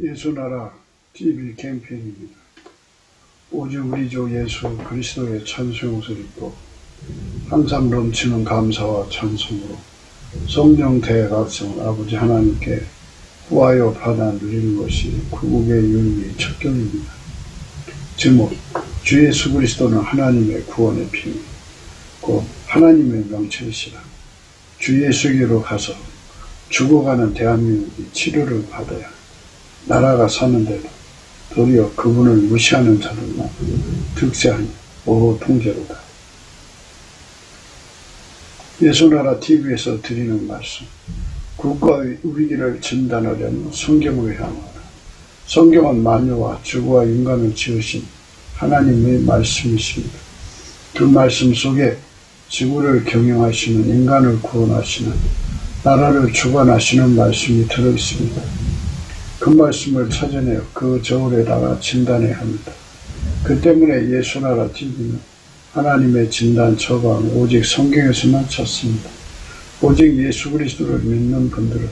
예수나라 TV 캠페인입니다. 오직 우리 주 예수 그리스도의 찬송 옷을 입고 항상 넘치는 감사와 찬송으로 성령 대각성을 아버지 하나님께 구하여 받아 누리는 것이 구국의 윤리 첫 경입니다. 제목, 주 예수 그리스도는 하나님의 구원의 피니 곧 하나님의 명체이시라. 주 예수께로 가서 죽어가는 대한민국이 치료를 받아야 나라가 사는데도 도리어 그분을 무시하는 자들만 득세하니 오호 통제로다. 예수나라 TV에서 드리는 말씀, 국가의 위기를 진단하려는 성경을 향하다. 성경은 만유와 주와 인간을 지으신 하나님의 말씀이십니다. 그 말씀 속에 지구를 경영하시는, 인간을 구원하시는, 나라를 주관하시는 말씀이 들어있습니다. 그 말씀을 찾아내어 그 저울에다가 진단해야 합니다. 그 때문에 예수나라 TV는 하나님의 진단 처방을 오직 성경에서만 찾습니다. 오직 예수 그리스도를 믿는 분들은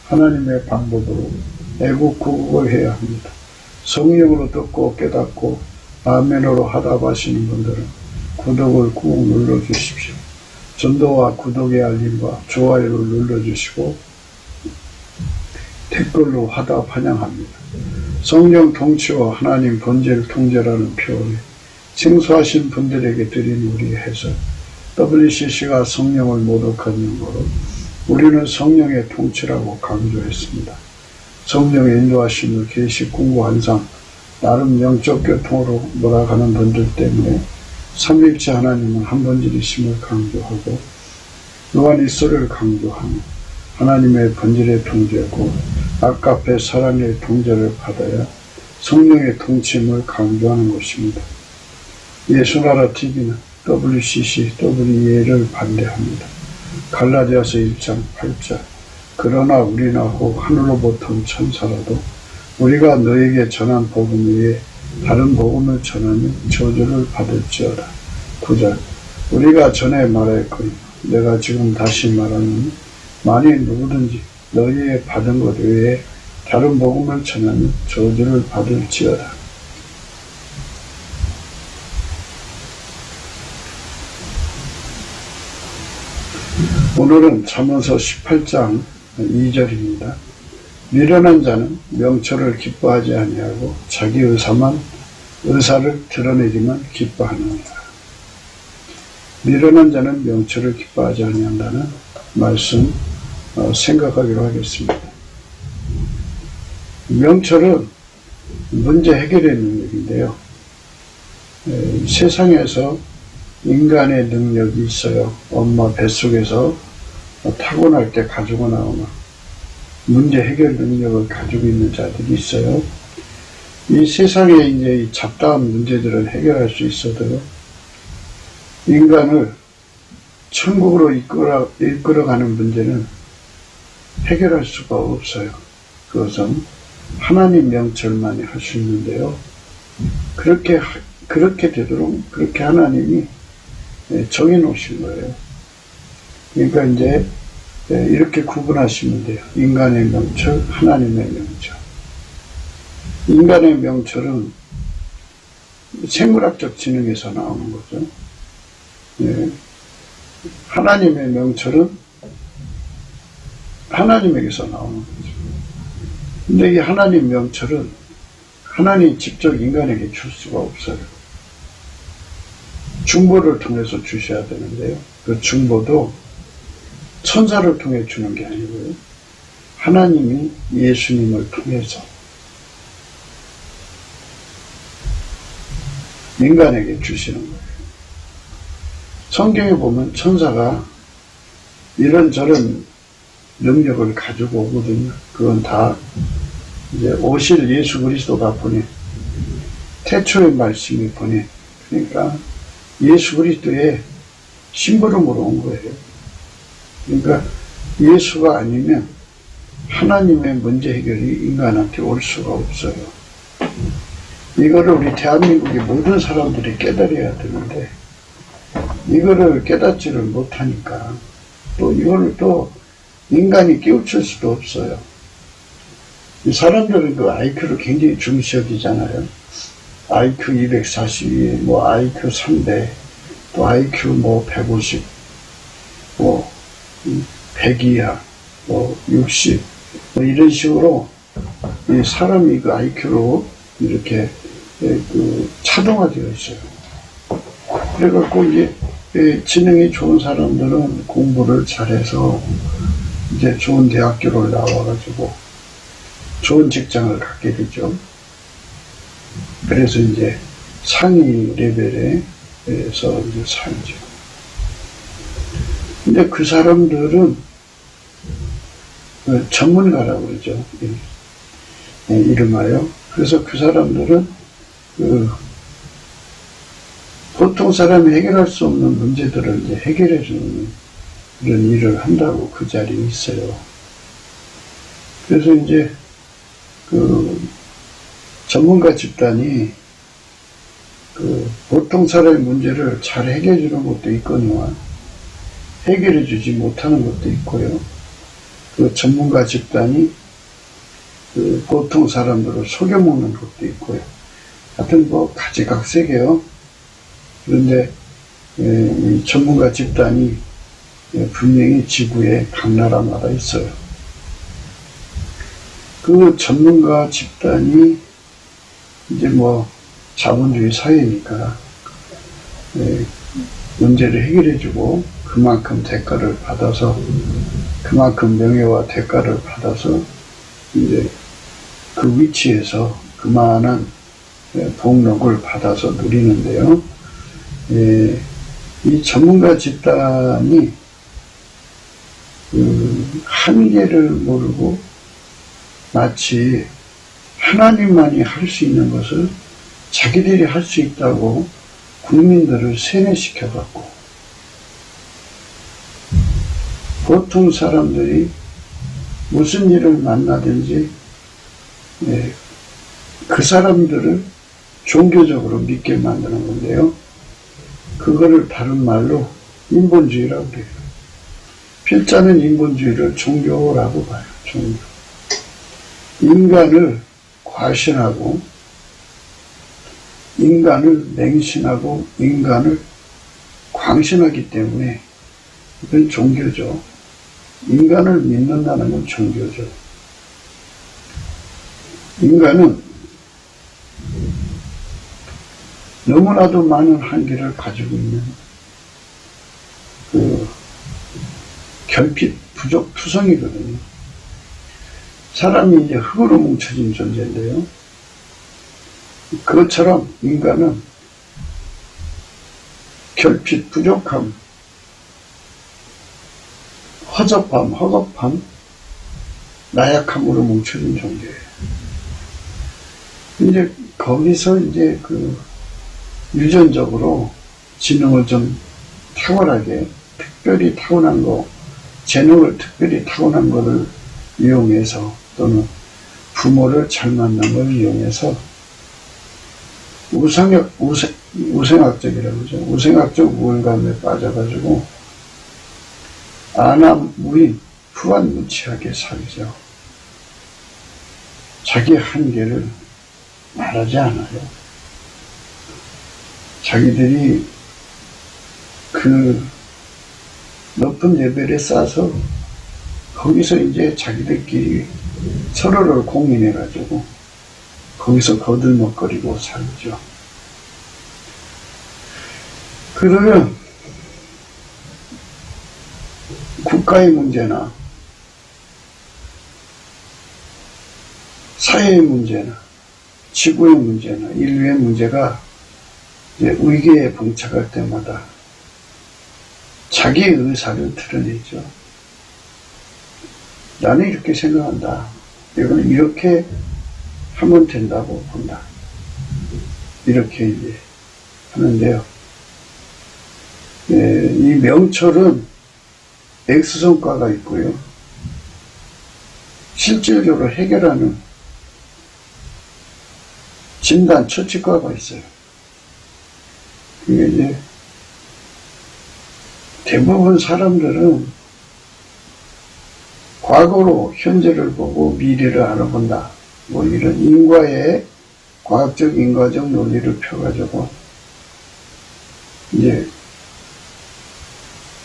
하나님의 방법으로 애국구국을 해야 합니다. 성령으로 듣고 깨닫고 아멘으로 하답하시는 분들은 구독을 꾹 눌러주십시오. 전도와 구독의 알림과 좋아요를 눌러주시고 댓글로 화답 환영합니다. 성령 통치와 하나님 번제를 통제라는 표현에 생소하신 분들에게 드린 우리의 해설, WCC가 성령을 모독한 용어로 우리는 성령의 통치라고 강조했습니다. 성령의 인도하심을 계시 공부 한상 나름 영적 교통으로 몰아가는 분들 때문에 삼위일체 하나님은 한 번질이심을 강조하고 요한일서를 강조하며 하나님의 번질의 통제고 아까페 사랑의 통제를 받아야 성령의 통치임을 강조하는 것입니다. 예수나라 TV는 WCC, WEA를 반대합니다. 갈라디아서 1장 8절 그러나 우리나 혹 하늘로부터 온 천사라도 우리가 너에게 전한 복음 외에 다른 복음을 전하면 저주를 받을지어다. 9절 우리가 전에 말하였거니 내가 지금 다시 말하노니 만일 누구든지 너희의 받은 것 외에 다른 복음을 전하면 저주를 받을지어다. 오늘은 잠언서 18장 2절입니다. 미련한 자는 명철을 기뻐하지 아니하고 자기 의사를 드러내기만 기뻐하느니라. 미련한 자는 명철을 기뻐하지 아니한다는 말씀 생각하기로 하겠습니다. 명철은 문제 해결의 능력인데요. 세상에서 인간의 능력이 있어요. 엄마 뱃속에서 타고날 때 가지고 나오는 문제 해결 능력을 가지고 있는 자들이 있어요. 이 세상에 이제 잡다한 문제들을 해결할 수 있어도 인간을 천국으로 이끌어가는 문제는 해결할 수가 없어요. 그것은 하나님 명철만이 할 수 있는데요. 그렇게 되도록 그렇게 하나님이 정해놓으신 거예요. 그러니까 이제 이렇게 구분하시면 돼요. 인간의 명철, 하나님의 명철. 인간의 명철은 생물학적 지능에서 나오는 거죠. 하나님의 명철은 하나님에게서 나오는 거죠. 근데 이 하나님 명철은 하나님 직접 인간에게 줄 수가 없어요. 중보를 통해서 주셔야 되는데요. 그 중보도 천사를 통해 주는 게 아니고요. 하나님이 예수님을 통해서 인간에게 주시는 거예요. 성경에 보면 천사가 이런저런 능력을 가지고 오거든요. 그건 다 이제 오실 예수 그리스도가 보내, 태초의 말씀이 보내, 그러니까 예수 그리스도의 심부름으로 온 거예요. 그러니까 예수가 아니면 하나님의 문제 해결이 인간한테 올 수가 없어요. 이거를 우리 대한민국의 모든 사람들이 깨달아야 되는데 이거를 깨닫지를 못하니까 또 이거를 또 인간이 깨우칠 수도 없어요. 이 사람들은 그 IQ를 굉장히 중시 여기잖아요. IQ 242, 뭐 IQ 300, 또 IQ 뭐 150, 뭐 100 이하, 뭐 60, 뭐 이런 식으로 이 사람이 그 IQ로 이렇게 그 차동화되어 있어요. 그래갖고 이제 지능이 좋은 사람들은 공부를 잘해서 이제 좋은 대학교를 나와가지고 좋은 직장을 갖게 되죠. 그래서 이제 상위 레벨에서 이제 살죠. 근데 그 사람들은 전문가라고 그러죠. 이름하여. 그래서 그 사람들은 보통 사람이 해결할 수 없는 문제들을 이제 해결해주는 이런 일을 한다고 그 자리에 있어요. 그래서 이제 전문가 집단이 보통 사람의 문제를 잘 해결해주는 것도 있거니와 해결해주지 못하는 것도 있고요. 전문가 집단이 보통 사람들을 속여먹는 것도 있고요. 하여튼 뭐 가지각색이에요. 그런데 이 전문가 집단이 분명히 지구에 각 나라마다 있어요. 그 전문가 집단이 이제 뭐 자본주의 사회니까 문제를 해결해주고 그만큼 대가를 받아서 그만큼 명예와 대가를 받아서 이제 그 위치에서 그만한 복록을 받아서 누리는데요. 이 전문가 집단이 한계를 모르고 마치 하나님만이 할 수 있는 것을 자기들이 할 수 있다고 국민들을 세뇌시켜갖고 보통 사람들이 무슨 일을 만나든지 그 사람들을 종교적으로 믿게 만드는 건데요. 그거를 다른 말로 인본주의라고 그래요. 필자는 인본주의를 종교라고 봐요. 종교. 인간을 과신하고 인간을 맹신하고 인간을 광신하기 때문에 이건 종교죠. 인간을 믿는다는 건 종교죠. 인간은 너무나도 많은 한계를 가지고 있는 결핍, 부족, 투성이거든요. 사람이 이제 흙으로 뭉쳐진 존재인데요. 그것처럼 인간은 결핍, 부족함, 허접함, 허겁함, 나약함으로 뭉쳐진 존재예요. 이제 거기서 이제 유전적으로 지능을 좀 탁월하게, 특별히 타고난 거, 재능을 특별히 타고난 거를 이용해서 또는 부모를 잘 만난 걸 이용해서 우생학적이라고 그러죠. 우생학적 우월감에 빠져가지고 안함무인 후한무치하게 살죠. 자기 한계를 말하지 않아요. 자기들이 그 높은 레벨에 싸서 거기서 이제 자기들끼리 서로를 공인해가지고 거기서 거들먹거리고 살죠. 그러면 국가의 문제나 사회의 문제나 지구의 문제나 인류의 문제가 이제 위기에 봉착할 때마다 자기의 의사를 드러내죠. 나는 이렇게 생각한다. 이거는 이렇게 하면 된다고 본다. 이렇게 이제 하는데요. 이 명철은 X성과가 있고요. 실질적으로 해결하는 진단, 처치과가 있어요. 그게 이제 대부분 사람들은 과거로 현재를 보고 미래를 알아본다. 뭐 이런 인과의 과학적 인과적 논리를 펴가지고 이제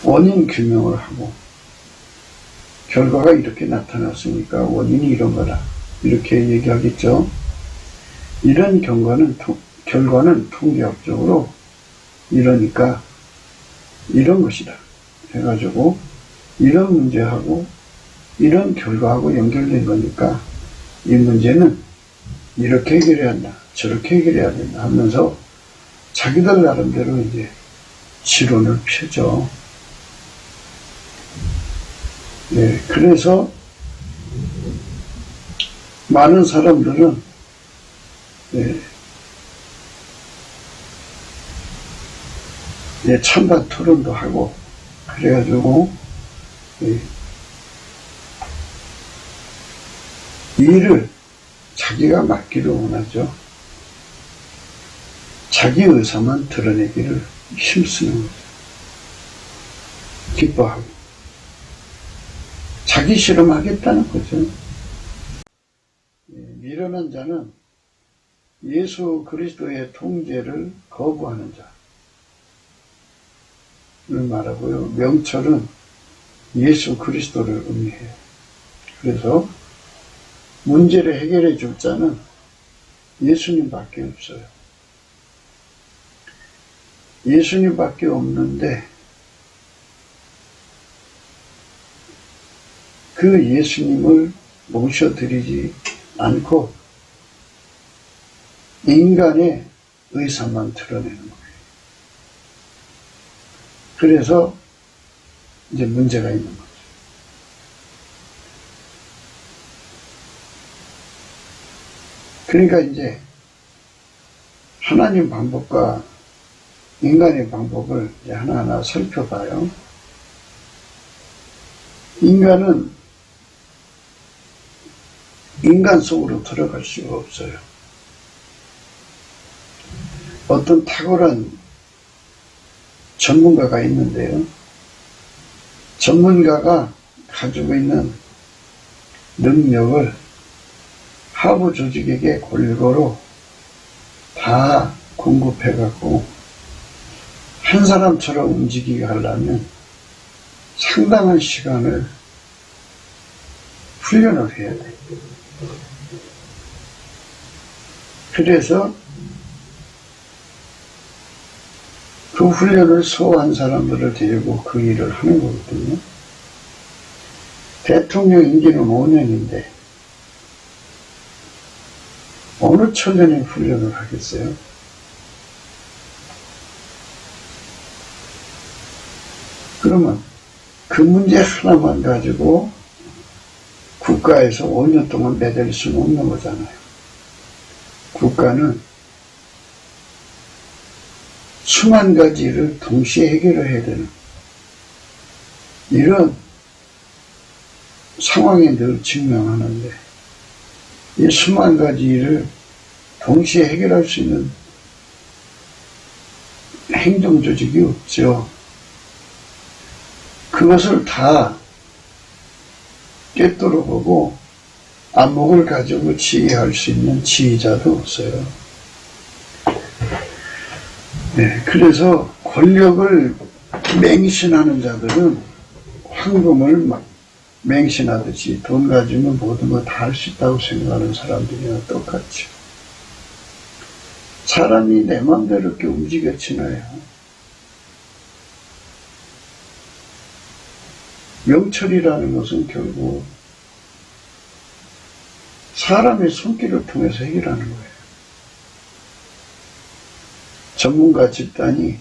원인 규명을 하고 결과가 이렇게 나타났으니까 원인이 이런 거다. 이렇게 얘기하겠죠. 이런 결과는 통계학적으로 이러니까 이런 것이다. 해가지고 이런 문제하고 이런 결과하고 연결된 거니까 이 문제는 이렇게 해결해야 한다. 저렇게 해결해야 된다 하면서 자기들 나름대로 이제 실론을 펴죠. 네, 그래서 많은 사람들은 찬반 토론도 하고 그래가지고 일을 자기가 맡기를 원하죠. 자기 의사만 드러내기를 힘쓰는 거죠. 기뻐하고 자기 실험하겠다는 거죠. 미련한 자는 예수 그리스도의 통제를 거부하는 자를 말하고요. 명철은 예수 그리스도를 의미해요. 그래서 문제를 해결해 줄 자는 예수님밖에 없어요. 예수님밖에 없는데 그 예수님을 모셔드리지 않고 인간의 의사만 드러내는 거예요. 그래서 이제 문제가 있는 거죠. 그러니까 이제 하나님 방법과 인간의 방법을 이제 하나하나 살펴봐요. 인간은 인간 속으로 들어갈 수가 없어요. 어떤 탁월한 전문가가 있는데요. 전문가가 가지고 있는 능력을 하부 조직에게 골고루 다 공급해갖고 한 사람처럼 움직이게 하려면 상당한 시간을 훈련을 해야 돼요. 그래서 그 훈련을 소화한 사람들을 데리고 그 일을 하는 거거든요. 대통령 임기는 5년인데 어느 천년의 훈련을 하겠어요? 그러면 그 문제 하나만 가지고 국가에서 5년 동안 매달 수는 없는 거잖아요. 국가는 수만 가지 일을 동시에 해결을 해야 되는 이런 상황에 늘 직면하는데 이 수만 가지 일을 동시에 해결할 수 있는 행정조직이 없죠. 그것을 다 꿰뚫어 보고 안목을 가지고 지휘할 수 있는 지휘자도 없어요. 네, 그래서 권력을 맹신하는 자들은 황금을 막 맹신하듯이 돈 가지면 모든 거 다 할 수 있다고 생각하는 사람들이랑 똑같죠. 사람이 내 맘대로 이렇게 움직여지나요? 명철이라는 것은 결국 사람의 손길을 통해서 해결하는 거예요. 전문가 집단이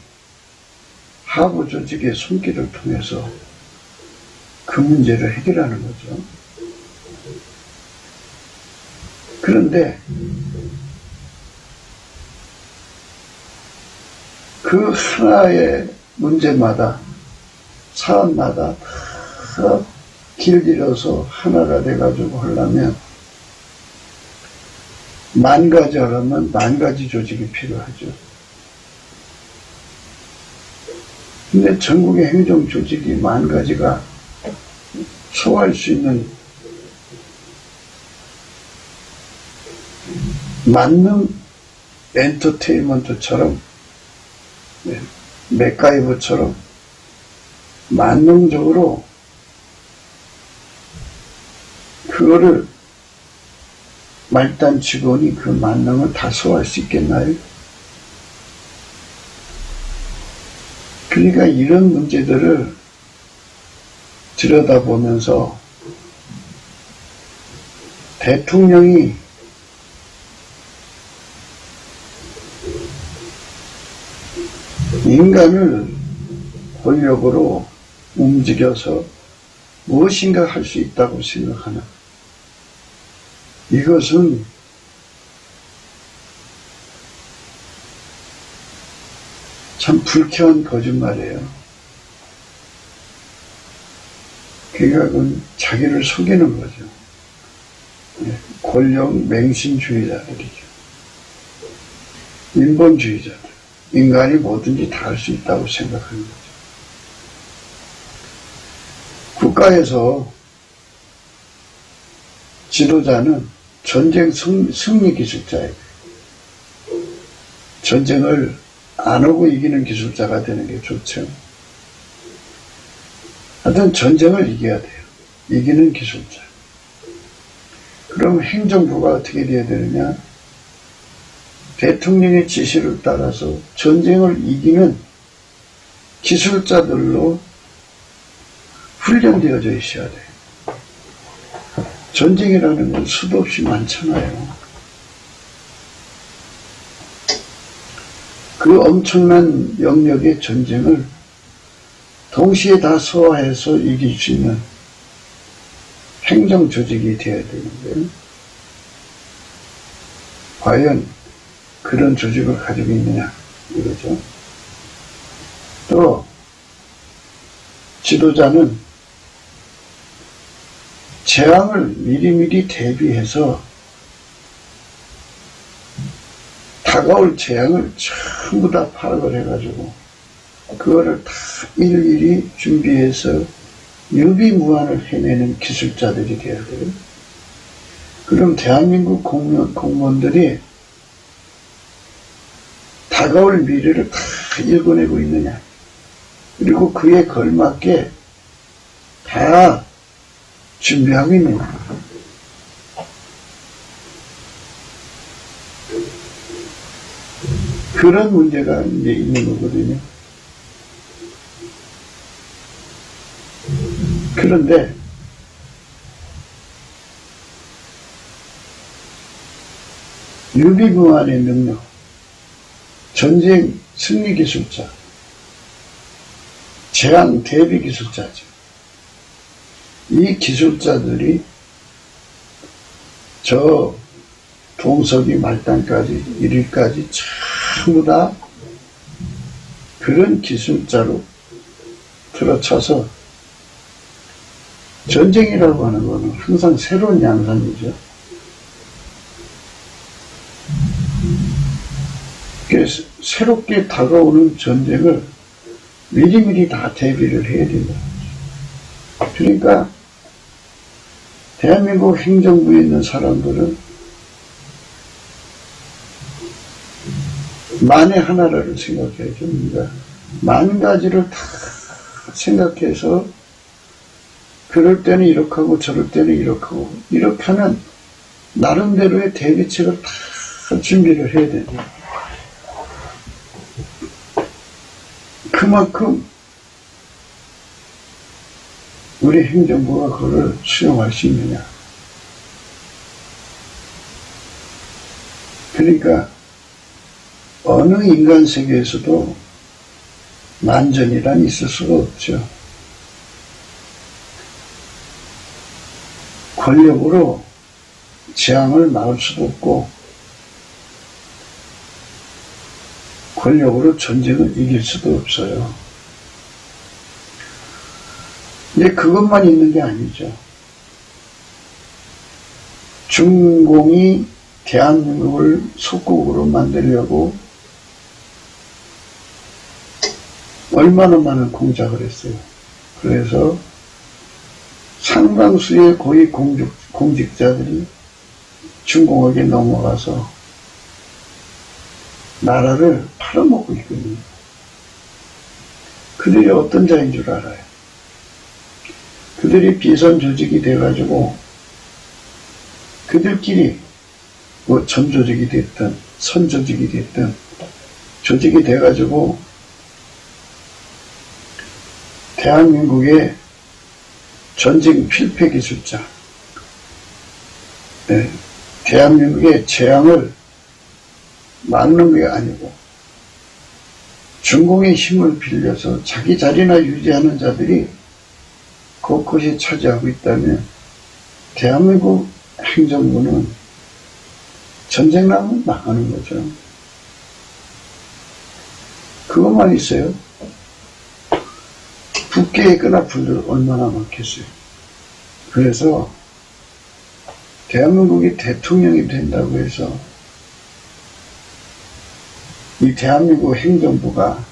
하부 조직의 손길을 통해서 그 문제를 해결하는 거죠. 그런데 그 하나의 문제마다 사안마다 다 길들여서 하나가 돼가지고 하려면 10,000가지 하려면 10,000가지 조직이 필요하죠. 근데 전국의 행정 조직이 10,000가지가 소화할 수 있는 만능 엔터테인먼트처럼, 맥가이버처럼 만능적으로 그거를 말단 직원이 그 만능을 다 소화할 수 있겠나요? 그러니까 이런 문제들을 들여다보면서 대통령이 인간을 권력으로 움직여서 무엇인가 할 수 있다고 생각하는, 이것은 참 불쾌한 거짓말이에요. 그러니까 그건 자기를 속이는 거죠. 권력 맹신주의자들이죠. 인본주의자들. 인간이 뭐든지 다 할 수 있다고 생각하는 거죠. 국가에서 지도자는 전쟁 승리 기술자예요. 전쟁을 안 하고 이기는 기술자가 되는 게 좋죠. 하여튼 전쟁을 이겨야 돼요. 이기는 기술자. 그럼 행정부가 어떻게 돼야 되느냐? 대통령의 지시를 따라서 전쟁을 이기는 기술자들로 훈련되어져 있어야 돼요. 전쟁이라는 건 수도 없이 많잖아요. 그 엄청난 영역의 전쟁을 동시에 다 소화해서 이길 수 있는 행정 조직이 되어야 되는데, 과연 그런 조직을 가지고 있느냐, 이거죠. 또 지도자는 재앙을 미리미리 대비해서 다가올 재앙을 전부 다 파악을 해가지고 그거를 다 일일이 준비해서 유비무환을 해내는 기술자들이 돼야 돼요. 그럼 대한민국 공무원들이 다가올 미래를 다 읽어내고 있느냐, 그리고 그에 걸맞게 다 준비하고 있느냐. 그런 문제가 이제 있는 거거든요. 그런데 유비무환의 능력, 전쟁 승리 기술자, 재앙 대비 기술자죠. 이 기술자들이 저 동석이 말단까지 1일까지 전부 다 그런 기술자로 들어쳐서, 전쟁이라고 하는 것은 항상 새로운 양상이죠. 그래서 새롭게 다가오는 전쟁을 미리미리 다 대비를 해야 된다. 그러니까 대한민국 행정부에 있는 사람들은 만에 하나를 생각해야죠. 그러니까 만 가지를 다 생각해서 그럴 때는 이렇게 하고 저럴 때는 이렇게 하고, 이렇게 하면 나름대로의 대비책을 다 준비를 해야 된다. 그만큼 우리 행정부가 그걸 수용할 수 있느냐. 그러니까 어느 인간 세계에서도 만전이란 있을 수가 없죠. 권력으로 재앙을 막을 수도 없고, 권력으로 전쟁을 이길 수도 없어요. 근데 그것만 있는 게 아니죠. 중공이 대한민국을 속국으로 만들려고 얼마나 많은 공작을 했어요. 그래서 상당수의 고위 공직자들이 중공에게 넘어가서 나라를 팔아먹고 있거든요. 그들이 어떤 자인 줄 알아요. 그들이 비선 조직이 돼가지고 그들끼리 뭐 전조직이 됐든 선조직이 됐든 조직이 돼가지고 대한민국의 전쟁 필패 기술자, 대한민국의 재앙을 막는 게 아니고 중공의 힘을 빌려서 자기 자리나 유지하는 자들이 곳곳이 차지하고 있다면 대한민국 행정부는 전쟁 나면 나가는 거죠. 그것만 있어요. 북계에 끈아풀들 얼마나 많겠어요. 그래서 대한민국이 대통령이 된다고 해서 이 대한민국 행정부가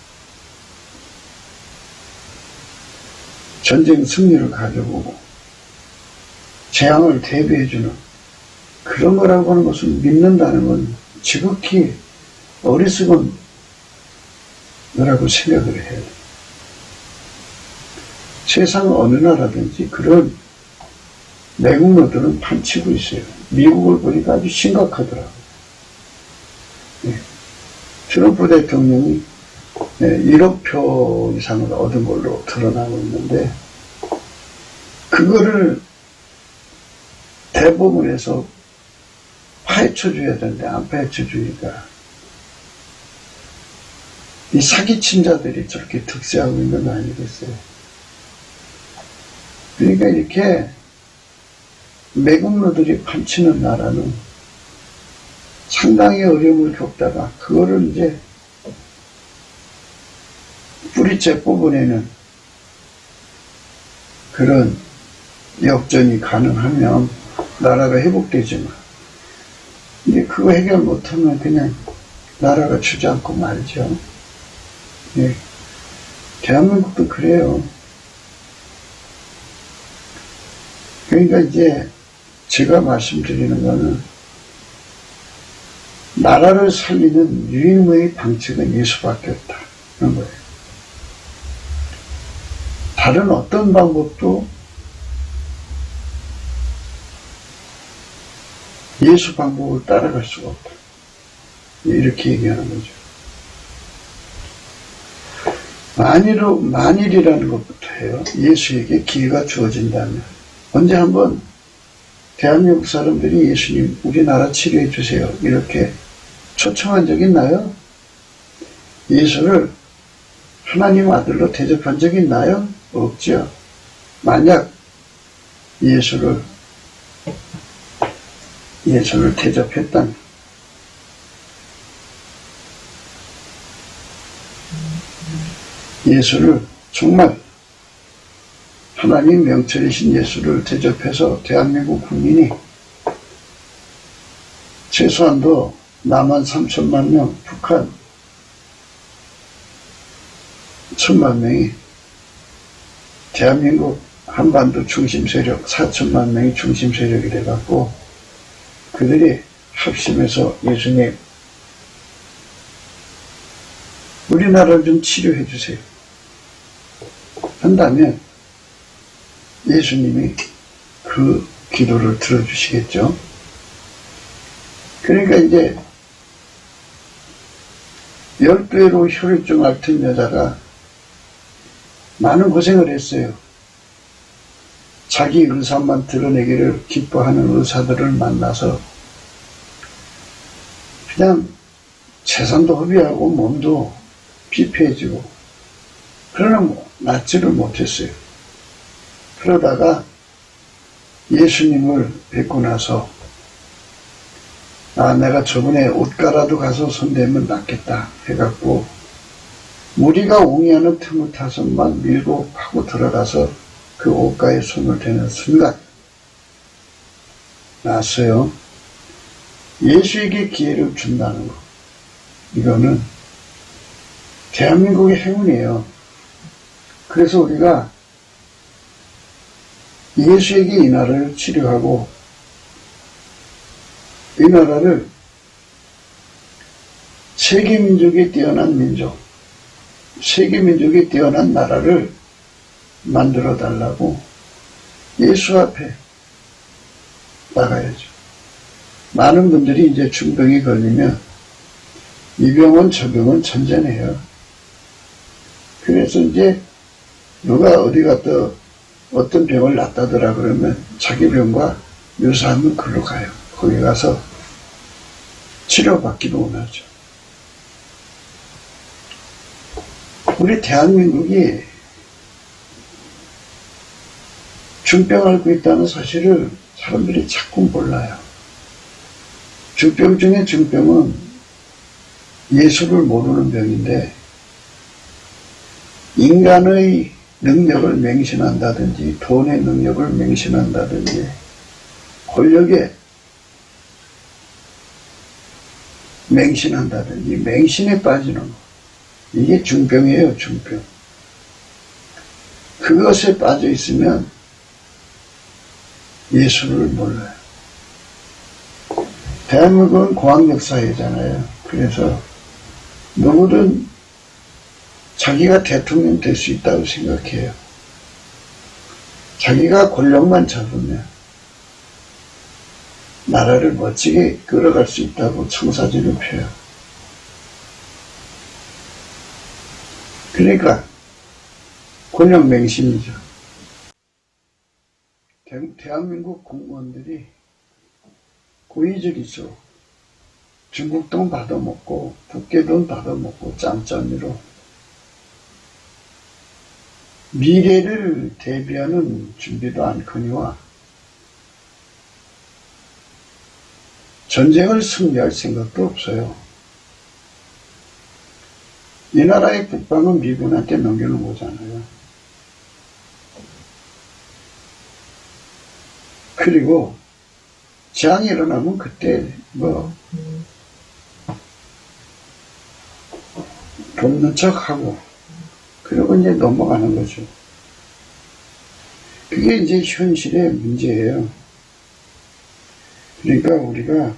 전쟁 승리를 가져오고 재앙을 대비해주는 그런 거라고 하는 것을 믿는다는 건 지극히 어리석은 거라고 생각을 해야 돼요. 세상 어느 나라든지 그런 내국노들은 판치고 있어요. 미국을 보니까 아주 심각하더라고요. 트럼프 대통령이 1억 표 이상을 얻은 걸로 드러나고 있는데 그거를 대법원에서 파헤쳐줘야 되는데 안 파헤쳐주니까 이 사기친 자들이 저렇게 득세하고 있는 거 아니겠어요? 그러니까 이렇게 매국노들이 판치는 나라는 상당히 어려움을 겪다가 그거를 이제 뿌리째 뽑아내는 그런 역전이 가능하면 나라가 회복되지만 이제 그거 해결 못하면 그냥 나라가 주저앉고 말죠. 예. 대한민국도 그래요. 그러니까 이제 제가 말씀드리는 거는 나라를 살리는 유일무이의 방책은 예수밖에 없다. 그런 거예요. 다른 어떤 방법도 예수 방법을 따라갈 수가 없다. 이렇게 얘기하는 거죠. 만일이라는 것부터 해요. 예수에게 기회가 주어진다면. 언제 한번 대한민국 사람들이 예수님 우리나라 치료해 주세요. 이렇게 초청한 적 있나요? 예수를 하나님 아들로 대접한 적 있나요? 없죠. 만약 예수를 대접했다면 예수를 정말 하나님 명철이신 예수를 대접해서 대한민국 국민이 최소한도 남한 3천만 명, 북한 1천만 명이 대한민국 한반도 중심 세력 4천만 명이 중심 세력이 돼갖고 그들이 합심해서 예수님 우리나라를 좀 치료해 주세요 한다면 예수님이 그 기도를 들어주시겠죠. 그러니까 이제 12회로 혈액종 앓던 여자가 많은 고생을 했어요. 자기 의사만 드러내기를 기뻐하는 의사들을 만나서 그냥 재산도 허비하고 몸도 피폐해지고 그러나 낫지를 못했어요. 그러다가 예수님을 뵙고 나서 내가 저번에 옷가라도 가서 손대면 낫겠다 해갖고 무리가 옹이하는 틈을 타서 막 밀고 파고 들어가서 그 옷가에 손을 대는 순간 낫어요. 예수에게 기회를 준다는 거 이거는 대한민국의 행운이에요. 그래서 우리가 예수에게 이 나라를 치료하고 이 나라를 세계민족에 뛰어난 민족, 세계민족에 뛰어난 나라를 만들어 달라고 예수 앞에 나가야죠. 많은 분들이 이제 중병이 걸리면 이 병은 저 병은 천재네요. 그래서 이제 누가 어디 갔다 어떤 병을 낫다더라 그러면 자기 병과 유사하면 그로 가요. 거기 가서 치료받기도 원하죠. 우리 대한민국이 중병 앓고 있다는 사실을 사람들이 자꾸 몰라요. 중병 중에 중병은 예수를 모르는 병인데 인간의 능력을 맹신한다든지 돈의 능력을 맹신한다든지 권력에 맹신한다든지 맹신에 빠지는 거. 이게 중병이에요. 중병. 그것에 빠져 있으면 예수를 몰라요. 대한민국은 공황역 사회잖아요. 그래서 누구든 자기가 대통령 될 수 있다고 생각해요. 자기가 권력만 잡으면 나라를 멋지게 끌어갈 수 있다고 청사진을 펴요. 그러니까 권력 맹신이죠. 대한민국 공무원들이 고의적이죠. 중국 돈 받아먹고 북계 돈 받아먹고 짬짬이로 미래를 대비하는 준비도 않거니와 전쟁을 승리할 생각도 없어요. 이 나라의 국방은 미군한테 넘겨놓은 거잖아요. 그리고 재앙이 일어나면 그때 돕는 척하고 그리고 이제 넘어가는 거죠. 그게 이제 현실의 문제예요. 그러니까 우리가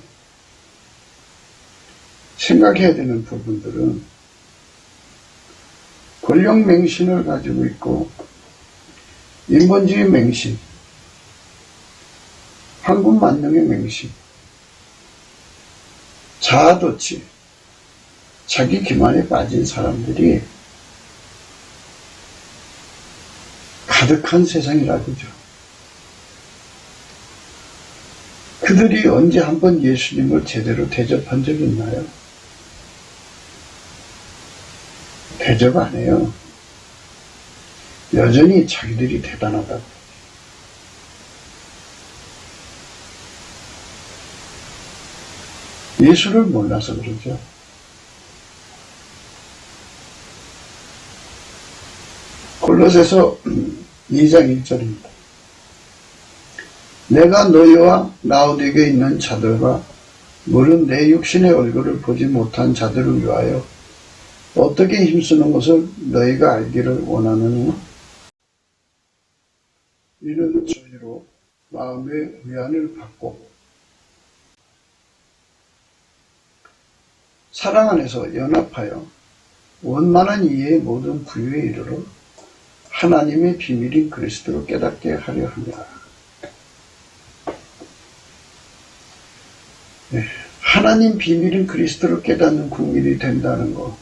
생각해야 되는 부분들은 권력 맹신을 가지고 있고 인본주의 맹신, 황금 만능의 맹신, 자아도취, 자기 기만에 빠진 사람들이 가득한 세상이라고죠. 그들이 언제 한번 예수님을 제대로 대접한 적이 있나요? 대접 안 해요. 여전히 자기들이 대단하다고. 예수를 몰라서 그러죠. 골로새서 2장 1절입니다. 내가 너희와 라오디게에 있는 자들과 물은 내 육신의 얼굴을 보지 못한 자들을 위하여 어떻게 힘쓰는 것을 너희가 알기를 원하느냐? 이는 저희로 마음의 위안을 받고 사랑 안에서 연합하여 원만한 이해의 모든 부유에 이르러 하나님의 비밀인 그리스도를 깨닫게 하려 합니다. 네, 하나님 비밀인 그리스도를 깨닫는 국민이 된다는 거,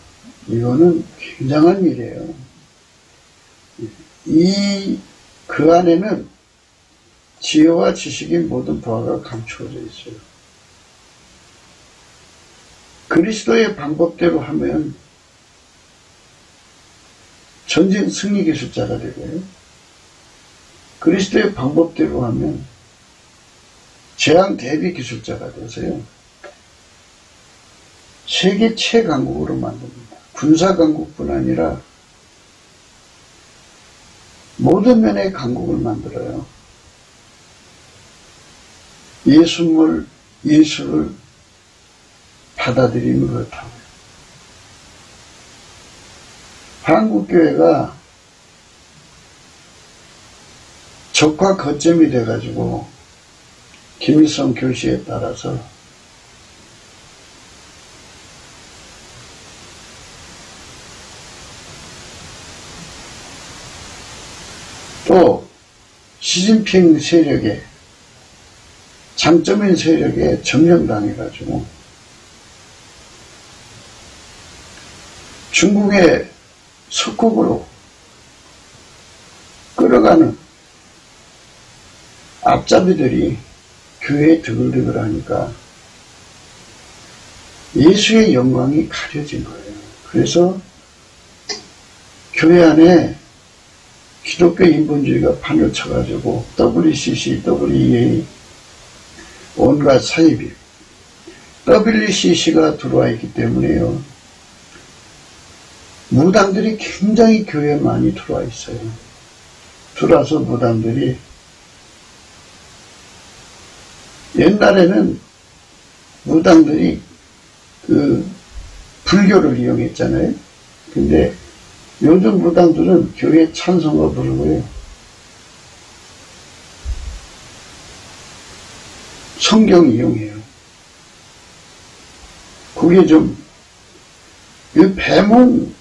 이거는 굉장한 일이에요. 그 안에는 지혜와 지식의 모든 부하가 감추어져 있어요. 그리스도의 방법대로 하면 전쟁 승리 기술자가 되고요. 그리스도의 방법대로 하면 재앙 대비 기술자가 되세요. 세계 최강국으로 만듭니다. 군사 강국뿐 아니라 모든 면의 강국을 만들어요. 예수를 받아들이면 그렇다고요. 한국교회가 적과 거점이 돼가지고 김일성 교시에 따라서 또 시진핑 세력에 장점인 세력에 점령당해가지고 중국의 석국으로 끌어가는 앞잡이들이 교회에 드글드글 하니까 예수의 영광이 가려진 거예요. 그래서 교회 안에 기독교 인본주의가 판을 쳐가지고 WCC, WEA 온갖 사이비 WCC가 들어와 있기 때문에요. 무당들이 굉장히 교회에 많이 들어와 있어요. 들어와서 무당들이 옛날에는 무당들이 그 불교를 이용했잖아요. 근데 요즘 무당들은 교회 찬송가 부르고요. 성경 이용해요. 그게 좀, 이 뱀은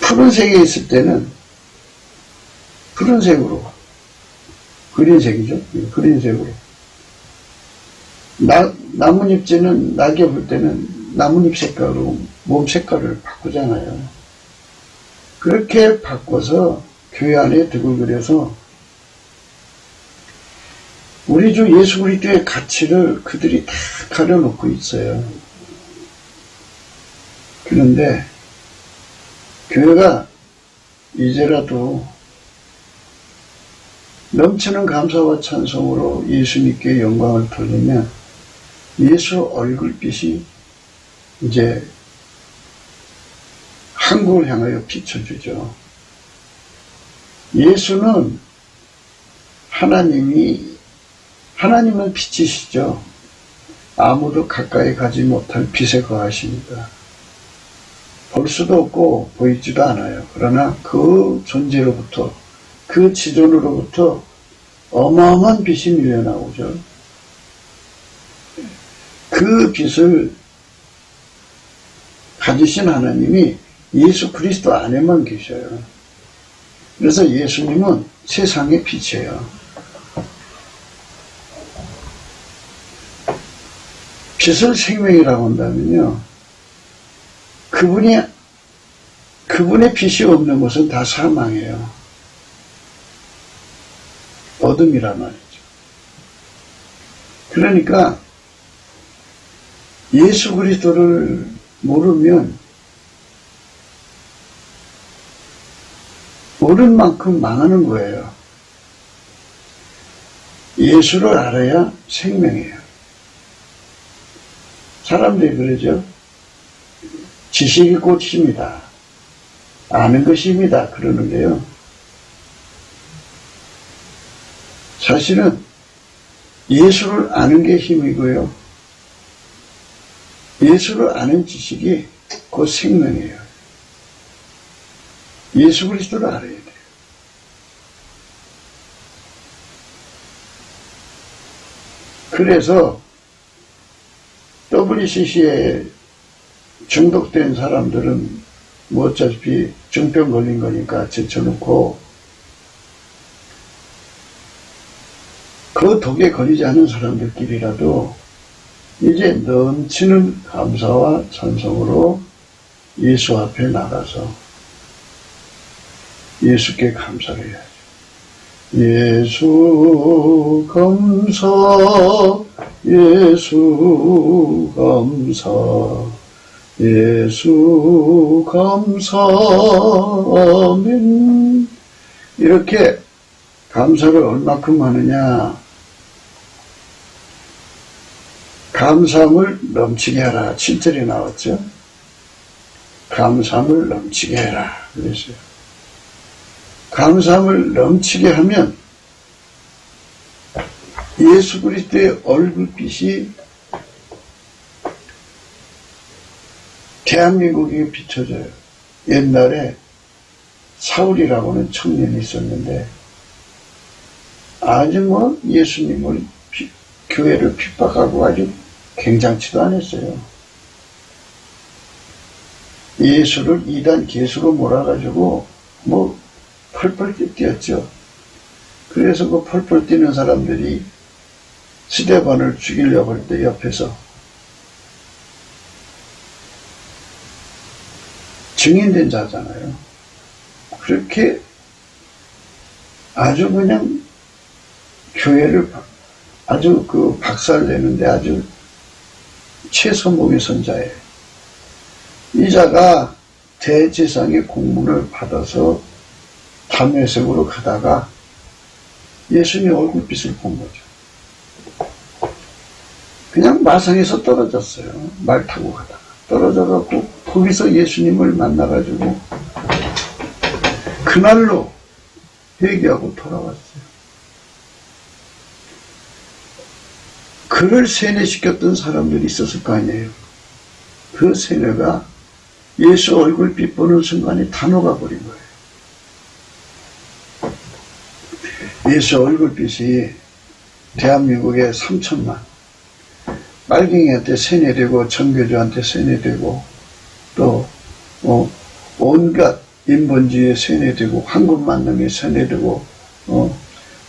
푸른색에 있을 때는 푸른색으로, 그린색이죠. 그린색으로. 나뭇잎지는 낙엽 볼 때는 나뭇잎 색깔로 몸 색깔을 바꾸잖아요. 그렇게 바꿔서 교회 안에 드글거려서 우리 주 예수 그리스도의 가치를 그들이 다 가려놓고 있어요. 그런데 교회가 이제라도 넘치는 감사와 찬송으로 예수님께 영광을 돌리면 예수 얼굴빛이 이제 한국을 향하여 비춰주죠. 예수는 하나님은 빛이시죠. 아무도 가까이 가지 못할 빛에 거하십니다. 볼 수도 없고 보이지도 않아요. 그러나 그 존재로부터, 그 지존으로부터 어마어마한 빛이 밀려나오죠. 그 빛을 가지신 하나님이 예수 그리스도 안에만 계셔요. 그래서 예수님은 세상의 빛이에요. 빛을 생명이라고 한다면요, 그분의 빛이 없는 것은 다 사망이에요. 어둠이란 말이죠. 그러니까 예수 그리스도를 모르면 모른 만큼 망하는 거예요. 예수를 알아야 생명이에요. 사람들이 그러죠. 지식이 꽃입니다. 아는 것입니다. 그러는데요. 사실은 예수를 아는 게 힘이고요. 예수를 아는 지식이 곧 생명이에요. 예수 그리스도를 알아야 돼요. 그래서 WCC에 중독된 사람들은 뭐 어차피 중병 걸린 거니까 제쳐놓고 그 독에 걸리지 않은 사람들끼리라도 이제 넘치는 감사와 찬송으로 예수 앞에 나가서 예수께 감사를 해야죠. 예수 감사, 예수 감사, 예수 감사, 아멘. 이렇게 감사를 얼마큼 하느냐. 감사함을 넘치게 하라. 7절에 나왔죠. 감사함을 넘치게 해라. 그랬어요. 감사함을 넘치게 하면 예수 그리스도의 얼굴빛이 대한민국에 비춰져요. 옛날에 사울이라고는 청년이 있었는데 아주 뭐 예수님을 교회를 핍박하고 아주 굉장치도 않았어요. 예수를 이단 개수로 몰아가지고 뭐 펄펄 뛰었죠. 그래서 그 펄펄 뛰는 사람들이 스데반을 죽이려고 할 때 옆에서 증인된 자잖아요. 그렇게 아주 그냥 교회를 아주 그 박살내는데 아주 최선봉의 선자예요. 이 자가 대제사장의 공문을 받아서 담에색으로 가다가 예수님 얼굴빛을 본 거죠. 그냥 마상에서 떨어졌어요. 말 타고 가다가 떨어져갖고 거기서 예수님을 만나가지고 그날로 회개하고 돌아왔어요. 그를 세뇌시켰던 사람들이 있었을 거 아니에요. 그 세뇌가 예수 얼굴빛 보는 순간에 다 녹아버린 거예요. 예수 얼굴빛이 대한민국에 3천만 빨갱이한테 세뇌되고 전교조한테 세뇌되고 또 온갖 인본주의에 세뇌되고 황금만능에 세뇌되고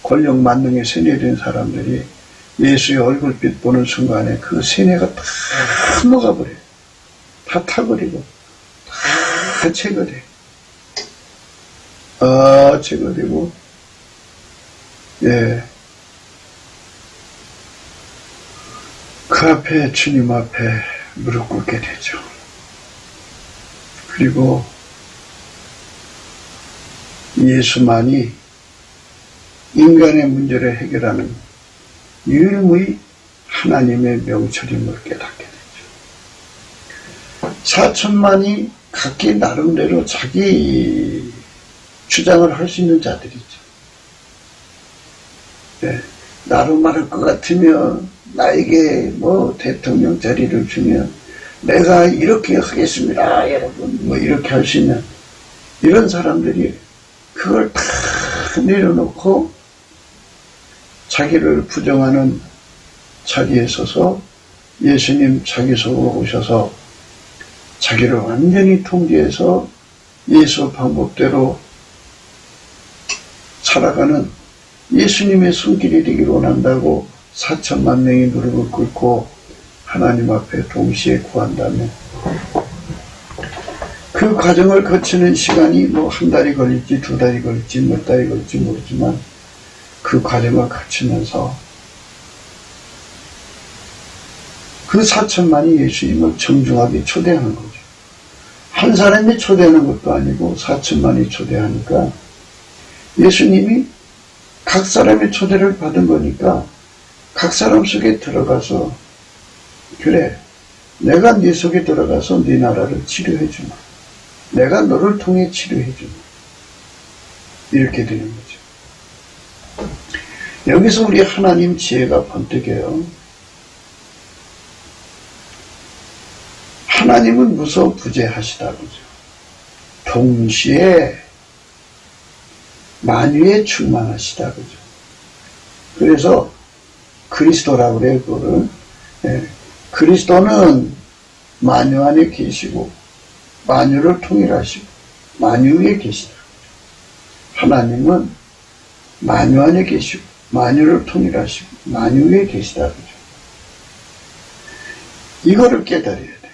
권력 만능에 세뇌된 사람들이 예수의 얼굴빛 보는 순간에 그 세뇌가 다 녹아버려요. 다 타버리고 다 제거돼. 제거되고 예. 그 앞에 주님 앞에 무릎 꿇게 되죠. 그리고 예수만이 인간의 문제를 해결하는 유일무이 하나님의 명철임을 깨닫게 되죠. 4천만이 각기 나름대로 자기 주장을 할 수 있는 자들이죠. 네, 나로 말할 것 같으면 나에게 뭐 대통령 자리를 주면 내가 이렇게 하겠습니다 여러분 뭐 이렇게 할 수 있는 이런 사람들이 그걸 다 내려놓고 자기를 부정하는 자리에 서서 예수님 자기 속으로 오셔서 자기를 완전히 통제해서 예수 방법대로 살아가는 예수님의 손길이 되기를 원한다고 4천만 명이 무릎을 꿇고 하나님 앞에 동시에 구한다면 그 과정을 거치는 시간이 뭐 한 달이 걸릴지 두 달이 걸릴지 몇 달이 걸릴지 모르지만 그 과정을 거치면서 그 4천만이 예수님을 정중하게 초대하는 거죠. 한 사람이 초대하는 것도 아니고 4천만이 초대하니까 예수님이 각 사람의 초대를 받은 거니까 각 사람 속에 들어가서 그래 내가 네 속에 들어가서 네 나라를 치료해 주마. 내가 너를 통해 치료해 주마. 이렇게 되는 거죠. 여기서 우리 하나님 지혜가 번뜩해요. 하나님은 무소부재하시다 그죠. 동시에 만유에 충만하시다 그죠. 그래서 그리스도라고 그래요. 그거를 그리스도는 만유 안에 계시고 만유를 통일하시고 만유 위에 계시다. 하나님은 만유 안에 계시고 만유를 통일하시고 만유 위에 계시다 그죠. 이거를 깨달아야 돼.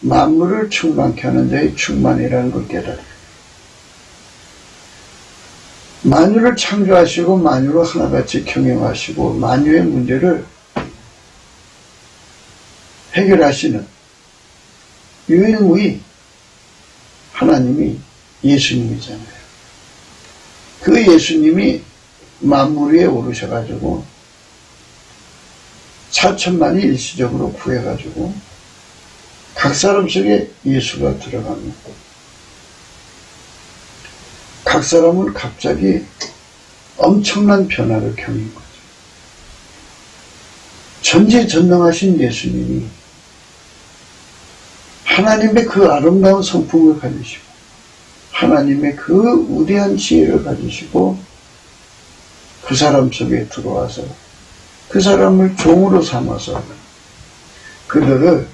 만물을 충만케 하는 자의 충만이라는 걸 깨달아야 돼. 만유를 창조하시고 만유로 하나같이 경영하시고 만유의 문제를 해결하시는 유일무이 하나님이 예수님이잖아요. 그 예수님이 만물 위에 오르셔가지고 4천만이 일시적으로 구해가지고 각 사람 속에 예수가 들어가면 각 사람은 갑자기 엄청난 변화를 겪는 거죠. 전지전능하신 예수님이 하나님의 그 아름다운 성품을 가지시고 하나님의 그 위대한 지혜를 가지시고 그 사람 속에 들어와서 그 사람을 종으로 삼아서 그들을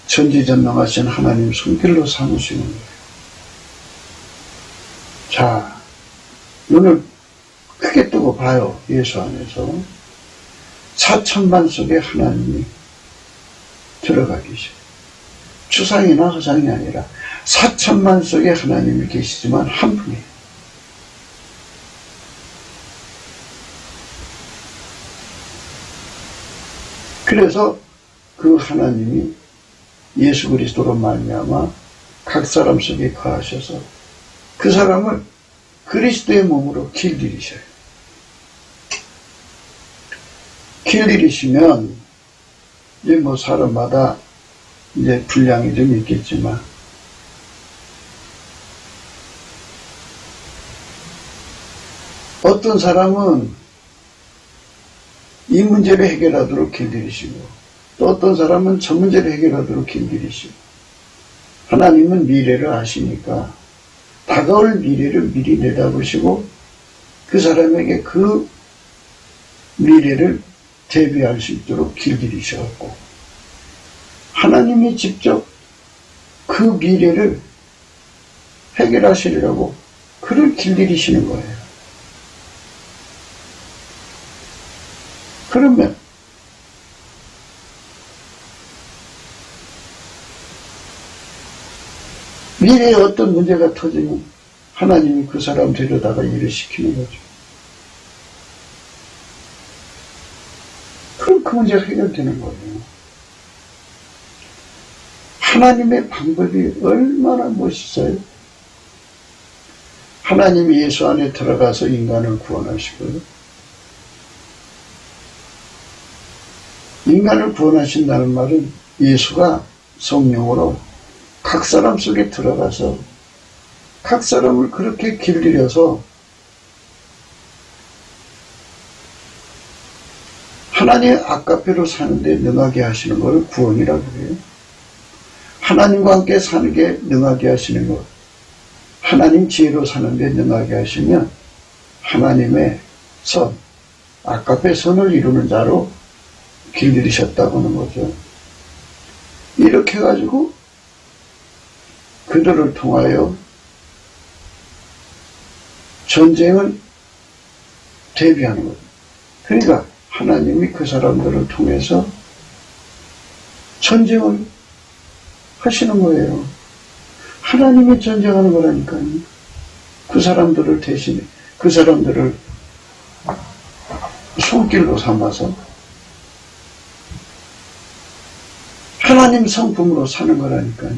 전지전능하신 하나님 손길로 삼으시는 거예요. 자, 눈을 크게 뜨고 봐요. 예수 안에서 4천만 속에 하나님이 들어가 계셔요. 추상이나 허상이 아니라 4천만 속에 하나님이 계시지만 한 분이에요. 그래서 그 하나님이 예수 그리스도로 말미암아 각 사람 속에 거하셔서 그 사람을 그리스도의 몸으로 길들이셔요. 길들이시면 이제 뭐 사람마다 이제 분량이 좀 있겠지만 어떤 사람은 이 문제를 해결하도록 길들이시고 또 어떤 사람은 저 문제를 해결하도록 길들이시고 하나님은 미래를 아시니까 다가올 미래를 미리 내다보시고 그 사람에게 그 미래를 대비할 수 있도록 길들이셔갖고 하나님이 직접 그 미래를 해결하시려고 그를 길들이시는 거예요. 그러면 미래에 어떤 문제가 터지면 하나님이 그 사람 데려다가 일을 시키는 거죠. 그럼 그 문제가 해결되는 거예요. 하나님의 방법이 얼마나 멋있어요. 하나님이 예수 안에 들어가서 인간을 구원하시고요. 인간을 구원하신다는 말은 예수가 성령으로 각 사람 속에 들어가서 각 사람을 그렇게 길들여서 하나님의 아까페로 사는데 능하게 하시는 것을 구원이라고 해요. 하나님과 함께 사는 게 능하게 하시는 것, 하나님 지혜로 사는데 능하게 하시면 하나님의 선, 아까페 선을 이루는 자로 길들이셨다고 하는 거죠. 이렇게 해가지고 그들을 통하여 전쟁을 대비하는 거죠. 그러니까 하나님이 그 사람들을 통해서 전쟁을 하시는 거예요. 하나님이 전쟁하는 거라니까요. 그 사람들을 대신에 그 사람들을 손길로 삼아서 하나님 성품으로 사는 거라니까요.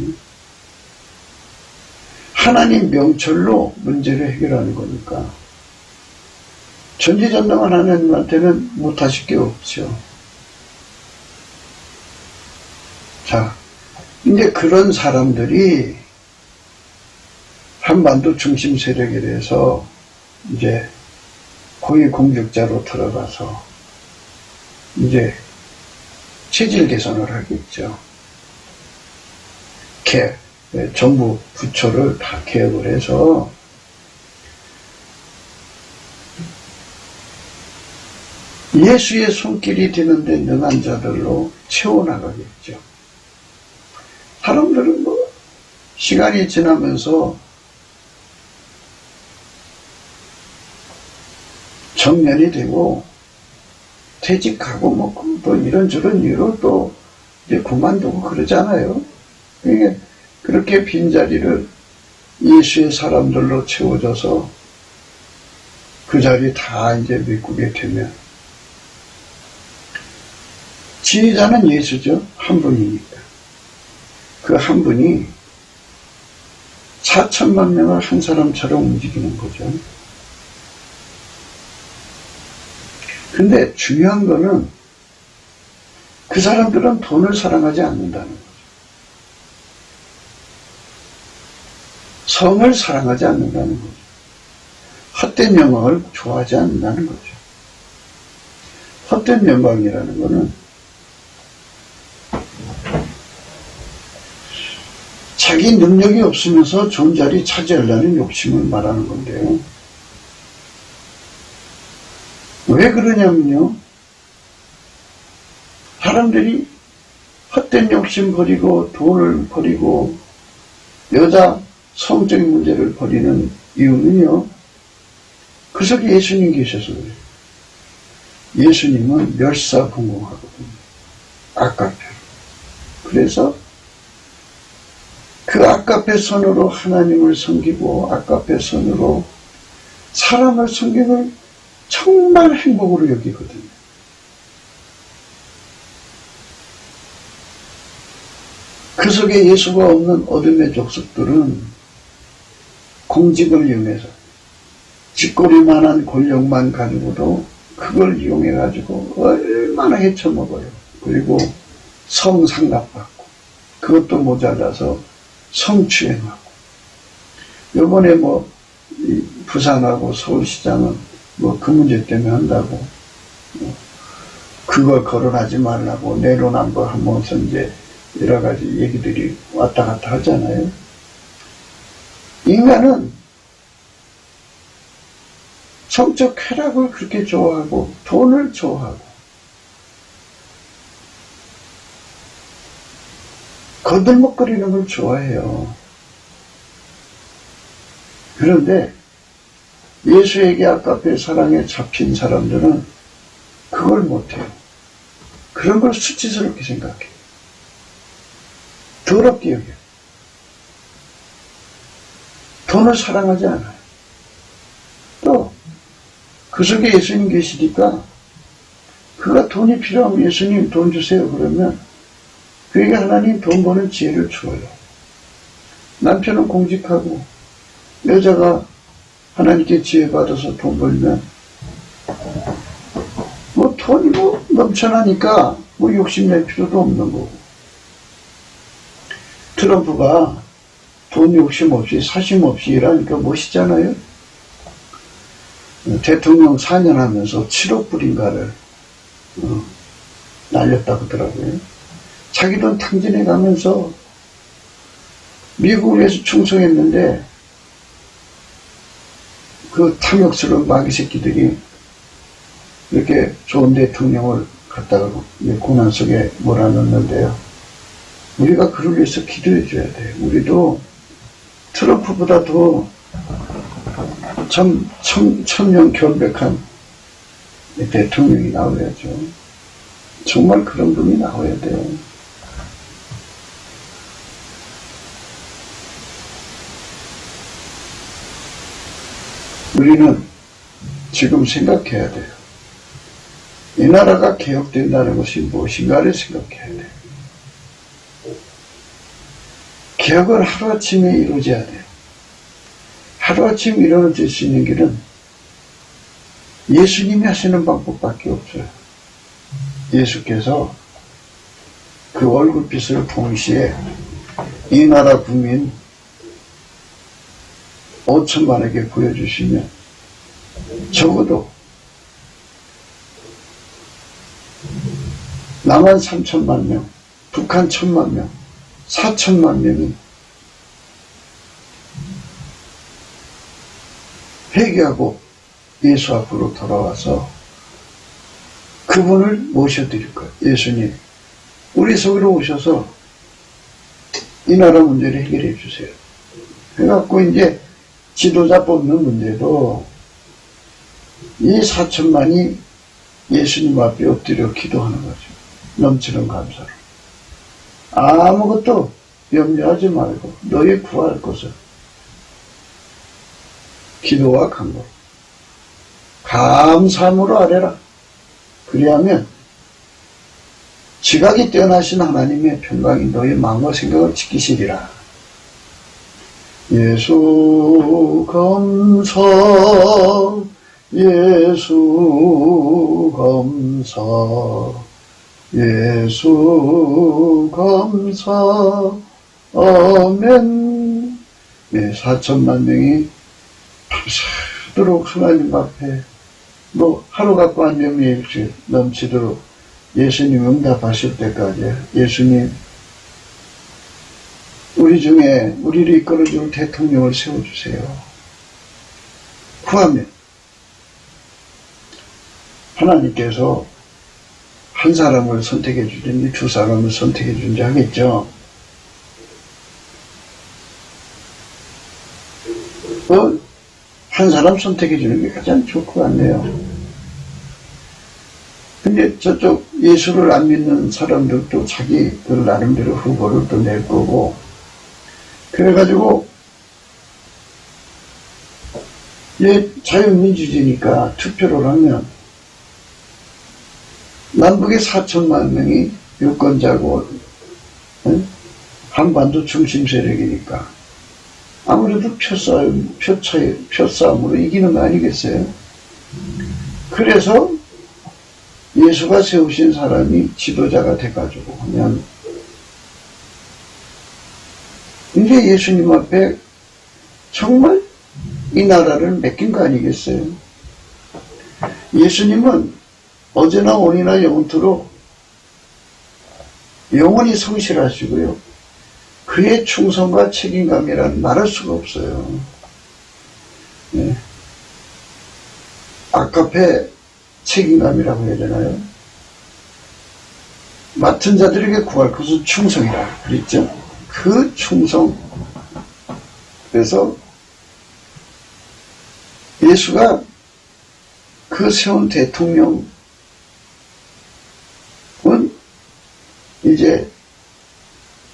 하나님 명철로 문제를 해결하는 거니까 전지전능한 하나님한테는 못하실 게 없죠. 자, 이제 그런 사람들이 한반도 중심 세력에 대해서 이제 고위 공격자로 들어가서 이제 체질 개선을 하겠죠. 정부 부처를 다 개혁을 해서 예수의 손길이 되는데 능한 자들로 채워나가겠죠. 사람들은 뭐 시간이 지나면서 정년이 되고 퇴직하고 뭐 또 이런저런 이유로 또 이제 그만두고 그러잖아요. 그러니까 그렇게 빈자리를 예수의 사람들로 채워져서 그 자리 다 이제 메꾸게 되면 지혜자는 예수죠. 한 분이니까. 그 한 분이 4천만 명을 한 사람처럼 움직이는 거죠. 근데 중요한 거는 그 사람들은 돈을 사랑하지 않는다는 거죠. 성을 사랑하지 않는다는 거죠. 헛된 영광을 좋아하지 않는다는 거죠. 헛된 영광이라는 거는 자기 능력이 없으면서 좋은 자리 차지하려는 욕심을 말하는 건데요. 왜 그러냐면요. 사람들이 헛된 욕심 버리고 돈을 버리고 여자 성적인 문제를 버리는 이유는요. 그 속에 예수님 계셔서 그래요. 예수님은 멸사분공하거든요. 아까페로. 그래서 그 아까페 선으로 하나님을 섬기고 아까페 선으로 사람을 섬기는 정말 행복으로 여기거든요. 그 속에 예수가 없는 어둠의 족속들은 공직을 이용해서 쥐꼬리만한 권력만 가지고도 그걸 이용해가지고 얼마나 헤쳐먹어요. 그리고 성상납받고 그것도 모자라서 성추행하고 요번에 부산하고 서울시장은 그 문제 때문에 한다고 그걸 거론하지 말라고 내로남불 하면서 이제 여러 가지 얘기들이 왔다 갔다 하잖아요. 인간은 성적 쾌락을 그렇게 좋아하고 돈을 좋아하고 거들먹거리는 걸 좋아해요. 그런데 예수에게 아까페 사랑에 잡힌 사람들은 그걸 못해요. 그런 걸 수치스럽게 생각해요. 더럽게 여겨요. 돈을 사랑하지 않아요. 또 그 속에 예수님 계시니까 그가 돈이 필요하면 예수님 돈 주세요 그러면 그에게 하나님 돈 버는 지혜를 주어요. 남편은 공직하고 여자가 하나님께 지혜 받아서 돈 벌면 돈이 넘쳐나니까 욕심낼 필요도 없는 거고. 트럼프가 돈 욕심 없이 사심 없이 일하니까 멋있잖아요. 대통령 4년 하면서 7억 불인가를 날렸다고 하더라고요. 자기 돈 탕진해 가면서 미국을 위해서 충성했는데 그 탐욕스러운 마귀 새끼들이 이렇게 좋은 대통령을 갖다가 고난 속에 몰아넣는데요. 우리가 그를 위해서 기도해 줘야 돼요. 우리도 트럼프보다 더 천년 결백한 대통령이 나와야죠. 정말 그런 분이 나와야 돼요. 우리는 지금 생각해야 돼요. 이 나라가 개혁된다는 것이 무엇인가를 생각해야 돼요. 개혁은 하루아침에 이루어져야 돼요. 하루아침 이루어질 수 있는 길은 예수님이 하시는 방법밖에 없어요. 예수께서 그 얼굴빛을 동시에 이 나라 국민 5천만에게 보여주시면 적어도 남한 3천만 명, 북한 1,000만 명, 4천만 명이 회개하고 예수 앞으로 돌아와서 그분을 모셔드릴 거예요. 예수님, 우리 속으로 오셔서 이 나라 문제를 해결해 주세요. 그래갖고 이제 지도자 뽑는 문제도 이 4천만이 예수님 앞에 엎드려 기도하는 거죠. 넘치는 감사로. 아무것도 염려하지 말고 너희 구할 것을 기도와 간구 감사함으로 아뢰라. 그리하면 지각이 뛰어나신 하나님의 평강이 너희 마음과 생각을 지키시리라. 예수 감사, 예수 감사, 예수 감사, 아멘. 4천만 명이 밤새도록 하나님 앞에 하루 갖고 한 명이 넘치도록 예수님 응답하실 때까지 예수님 우리 우리 중에 우리를 이끌어줄 대통령을 세워주세요. 구하면 하나님께서 한 사람을 선택해 주든지 두 사람을 선택해 주든지 하겠죠. 한 사람 선택해 주는 게 가장 좋을 것 같네요. 근데 저쪽 예수를 안 믿는 사람들도 자기들 나름대로 후보를 또 낼 거고, 그래가지고 자유민주주의니까 투표를 하면 남북의 4천만 명이 유권자고 한반도 중심 세력이니까 아무래도 표싸움으로 이기는 거 아니겠어요? 그래서 예수가 세우신 사람이 지도자가 돼가지고 하면 이제 예수님 앞에 정말 이 나라를 맡긴 거 아니겠어요? 예수님은 어제나 오늘이나 영원토록 영원히 성실하시고요. 그의 충성과 책임감이란 말할 수가 없어요. 네. 아카페 책임감이라고 해야 되나요? 맡은 자들에게 구할 것은 충성이라 그랬죠. 그 충성. 그래서 예수가 그 세운 대통령은 이제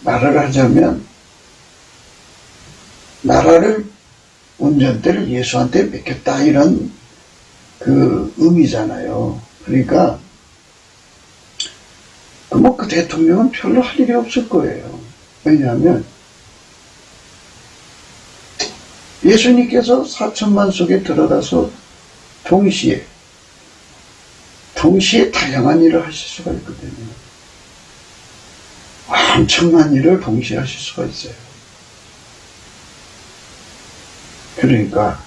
나라를 하자면 나라를 운전대를 예수한테 맡겼다 이런 그 의미잖아요. 그러니까 그 대통령은 별로 할 일이 없을 거예요. 왜냐하면 예수님께서 4천만 속에 들어가서 동시에 다양한 일을 하실 수가 있거든요. 엄청난 일을 동시에 하실 수가 있어요. 그러니까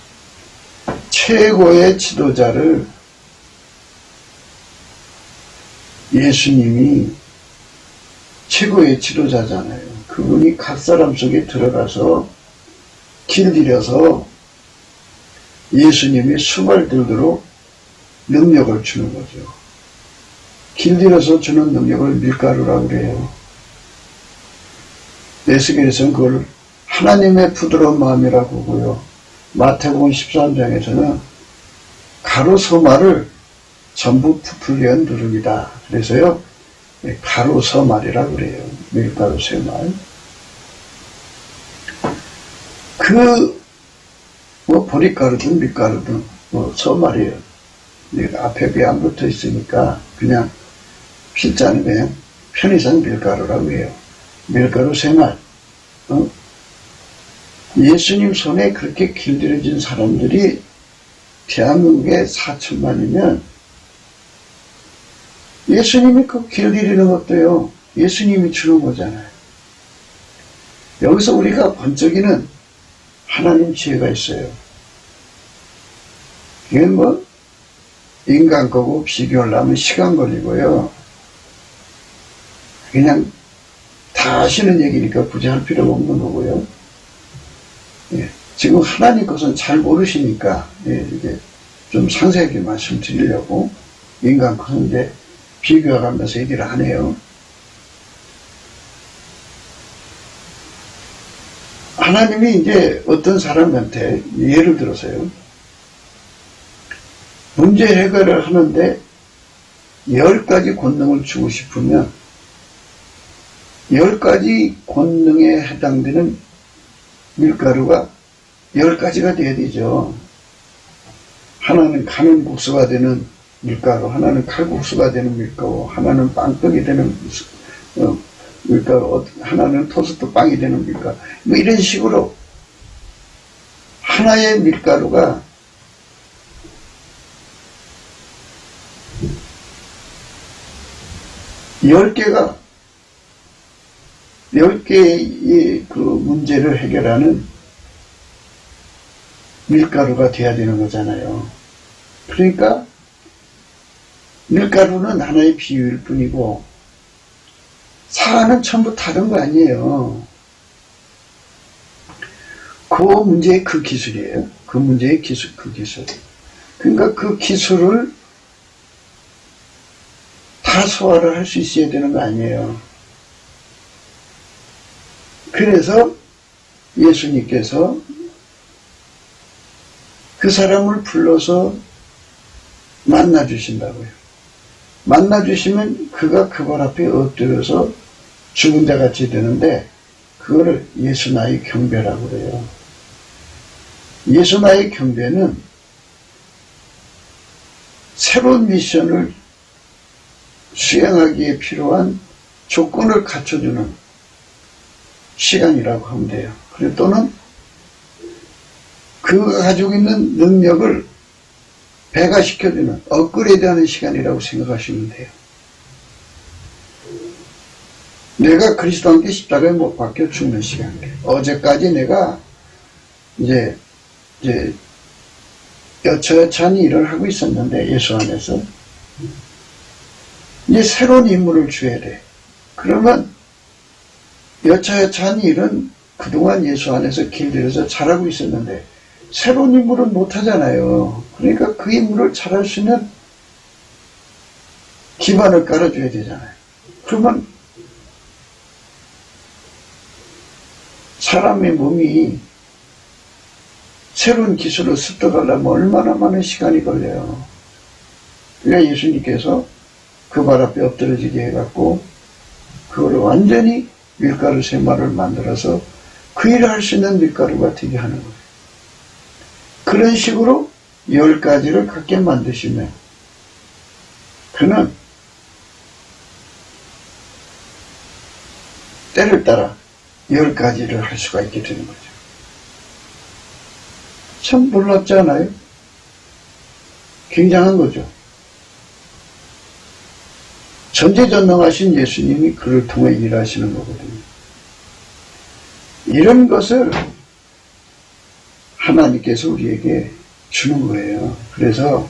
최고의 지도자를 예수님이 최고의 지도자잖아요. 그분이 각 사람 속에 들어가서 길들여서 예수님이 수발 들도록 능력을 주는 거죠. 길들여서 주는 능력을 밀가루라고 그래요. 에스겔에서는 그걸 하나님의 부드러운 마음이라고 보고요. 마태복음 13장에서는 가루 서말을 전부 부풀려 누룩이다. 그래서요, 가루 서말이라고 그래요. 밀가루 서말. 보리가루든 밀가루든 서말이에요. 앞에 배 안 붙어 있으니까 그냥 필자는 그냥 편의상 밀가루라고 해요. 밀가루 생활. 예수님 손에 그렇게 길들여진 사람들이 대한민국에 4천만이면 예수님이 그 길들이는 것도요, 예수님이 주는 거잖아요. 여기서 우리가 번쩍이는 하나님 지혜가 있어요. 이건 인간 거고 비교하려면 시간 걸리고요. 그냥 다 아시는 얘기니까 굳이 할 필요가 없는 거고요. 예, 지금 하나님 것은 잘 모르시니까 이게 좀 상세하게 말씀드리려고 인간 것은 이제 비교하면서 얘기를 하네요. 하나님이 이제 어떤 사람한테 예를 들어서요, 문제 해결을 하는데 10가지 권능을 주고 싶으면 10가지 권능에 해당되는 밀가루가 10가지가 돼야 되죠. 하나는 가는 국수가 되는 밀가루, 하나는 칼국수가 되는 밀가루, 하나는 빵떡이 되는 밀가루, 하나는 토스트 빵이 되는 밀가루. 뭐 이런 식으로 하나의 밀가루가 열 개의 그 문제를 해결하는 밀가루가 돼야 되는 거잖아요. 그러니까 밀가루는 하나의 비유일 뿐이고 사안은 전부 다른 거 아니에요. 문제의 그 기술이에요. 그 문제의 기술, 그 기술. 그러니까 그 기술을 다 소화를 할 수 있어야 되는 거 아니에요. 그래서 예수님께서 그 사람을 불러서 만나주신다고요. 만나주시면 그가 그발 앞에 엎드려서 죽은 자 같이 되는데 그거를 예수 나의 경배라고 그래요. 예수 나의 경배는 새로운 미션을 수행하기에 필요한 조건을 갖춰주는 시간이라고 하면 돼요. 그리고 또는 그가 가지고 있는 능력을 배가시켜주는 업그레이드하는 시간이라고 생각하시면 돼요. 내가 그리스도와 함께 십자가에 못 박혀 죽는 시간. 어제까지 내가 이제 여차여차한 일을 하고 있었는데 예수 안에서 이제 새로운 임무를 줘야 돼. 그러면 여차여차한 일은 그동안 예수 안에서 길들여서 잘하고 있었는데 새로운 임무를 못하잖아요. 그러니까 그 임무를 잘할 수 있는 기반을 깔아줘야 되잖아요. 그러면 사람의 몸이 새로운 기술을 습득하려면 얼마나 많은 시간이 걸려요. 그러니까 예수님께서 그 발 앞에 엎드러지게 해갖고 그거를 완전히 밀가루 세마를 만들어서 그 일을 할 수 있는 밀가루가 되게 하는 거예요. 그런 식으로 10가지를 갖게 만드시면 그는 때를 따라 10가지를 할 수가 있게 되는 거죠. 참 놀랍지 않아요? 굉장한 거죠. 전지전능하신 예수님이 그를 통해 일하시는 거거든요. 이런 것을 하나님께서 우리에게 주는 거예요. 그래서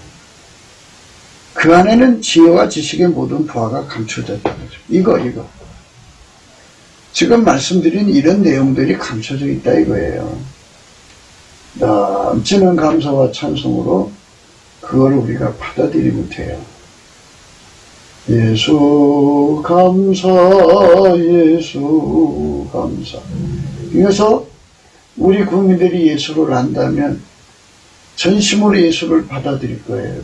그 안에는 지혜와 지식의 모든 부하가 감춰졌다는 거죠. 이거. 지금 말씀드린 이런 내용들이 감춰져 있다 이거예요. 넘치는 감사와 찬송으로 그걸 우리가 받아들이면 돼요. 예수 감사, 예수 감사. 그래서 우리 국민들이 예수를 안다면 전심으로 예수를 받아들일 거예요.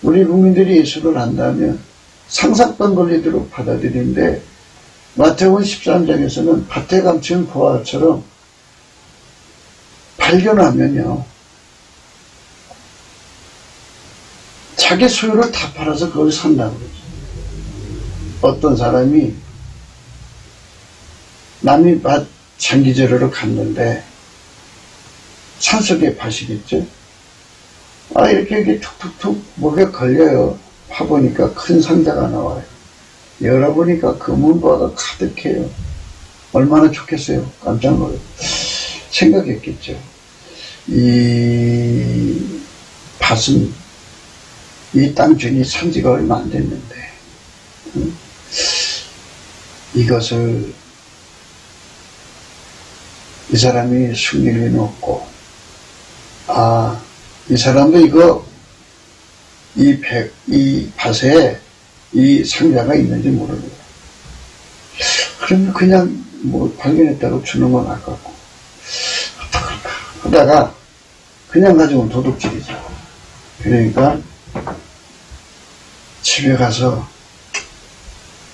우리 국민들이 예수를 안다면 상상도 걸리도록 받아들이는데 마태복음 13장에서는 밭에 감춘 보화처럼 발견하면요. 자기 소유를 다 팔아서 그걸 산다고 그러죠. 어떤 사람이 남이 밭 장기제로를 갔는데 산속에 밭이겠죠. 이렇게 툭툭툭 목에 걸려요. 파보니까 큰 상자가 나와요. 열어보니까 금은보화가 가득해요. 얼마나 좋겠어요. 깜짝 놀라요. 생각했겠죠. 이 밭은 이 땅 주인이 산 지가 얼마 안 됐는데 이것을 이 사람이 숨길 리는 없고 이 사람도 이 밭에 이 상자가 있는지 모르는 거야. 그러면 그냥 발견했다고 주는 건 아깝고 어떡할까 하다가 그냥 가지고는 도둑질이죠. 그러니까 집에 가서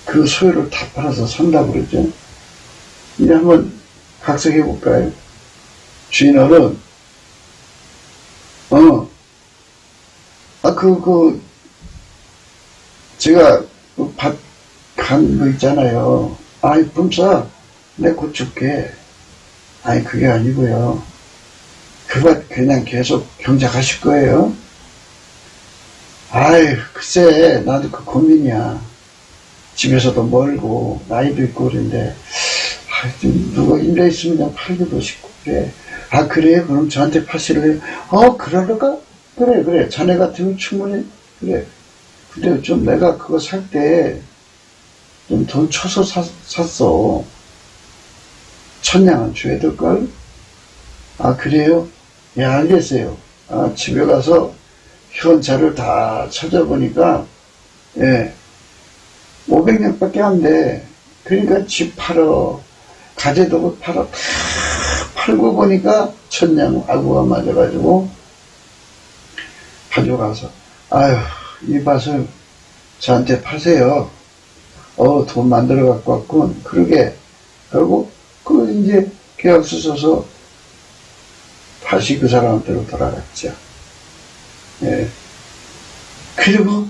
그 소유를 다 팔아서 산다고 그러죠. 이제 한번 각색해 볼까요? 주인어른, 제가 밭 간 거 있잖아요. 뿜싸, 내 곧 줄게. 그게 아니고요. 그 밭 그냥 계속 경작하실 거예요? 글쎄, 나도 그 고민이야. 집에서도 멀고, 나이도 있고 그런데, 좀 누가 임자 있으면 그냥 팔기도 싶고, 그래. 그래요? 그럼 저한테 파시래요? 그러려까? 그래. 자네 같으면 충분히, 그래. 근데 좀 내가 그거 살 때, 좀 돈 쳐서 샀어. 1000냥은 줘야 될걸? 아, 그래요? 예, 알겠어요. 아, 집에 가서 현찰을 다 찾아보니까, 예, 500냥밖에 안 돼. 그러니까 집 팔어, 가재도구 팔어, 다 팔고 보니까 1000냥 아구가 맞아가지고, 가져가서, 아유, 이 밭을 저한테 파세요. 돈 만들어 갖고 왔군. 그러게. 그리고, 이제 계약서 써서 다시 그 사람한테로 돌아갔죠. 예. 그리고,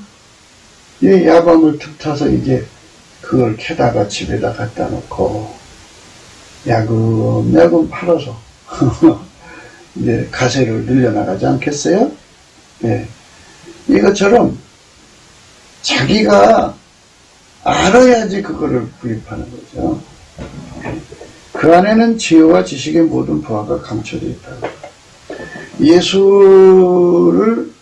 이 야밤을 툭 타서 이제 그걸 캐다가 집에다 갖다 놓고, 야금야금 팔아서, 이제 가세를 늘려나가지 않겠어요? 예. 이것처럼 자기가 알아야지 그거를 구입하는 거죠. 그 안에는 지혜와 지식의 모든 부하가 감춰져 있다고. 예수를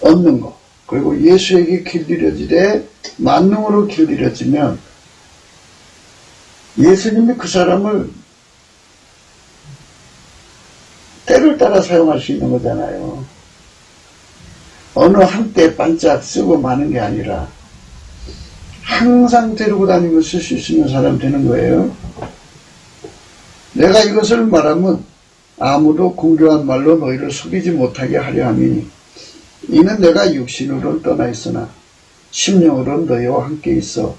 얻는 것, 그리고 예수에게 길들여지되 만능으로 길들여지면 예수님이 그 사람을 때를 따라 사용할 수 있는 거잖아요. 어느 한때 반짝 쓰고 마는 게 아니라 항상 데리고 다니고 쓸 수 있는 사람 되는 거예요. 내가 이것을 말하면 아무도 공교한 말로 너희를 속이지 못하게 하려 함이니 이는 내가 육신으로는 떠나 있으나 심령으로는 너희와 함께 있어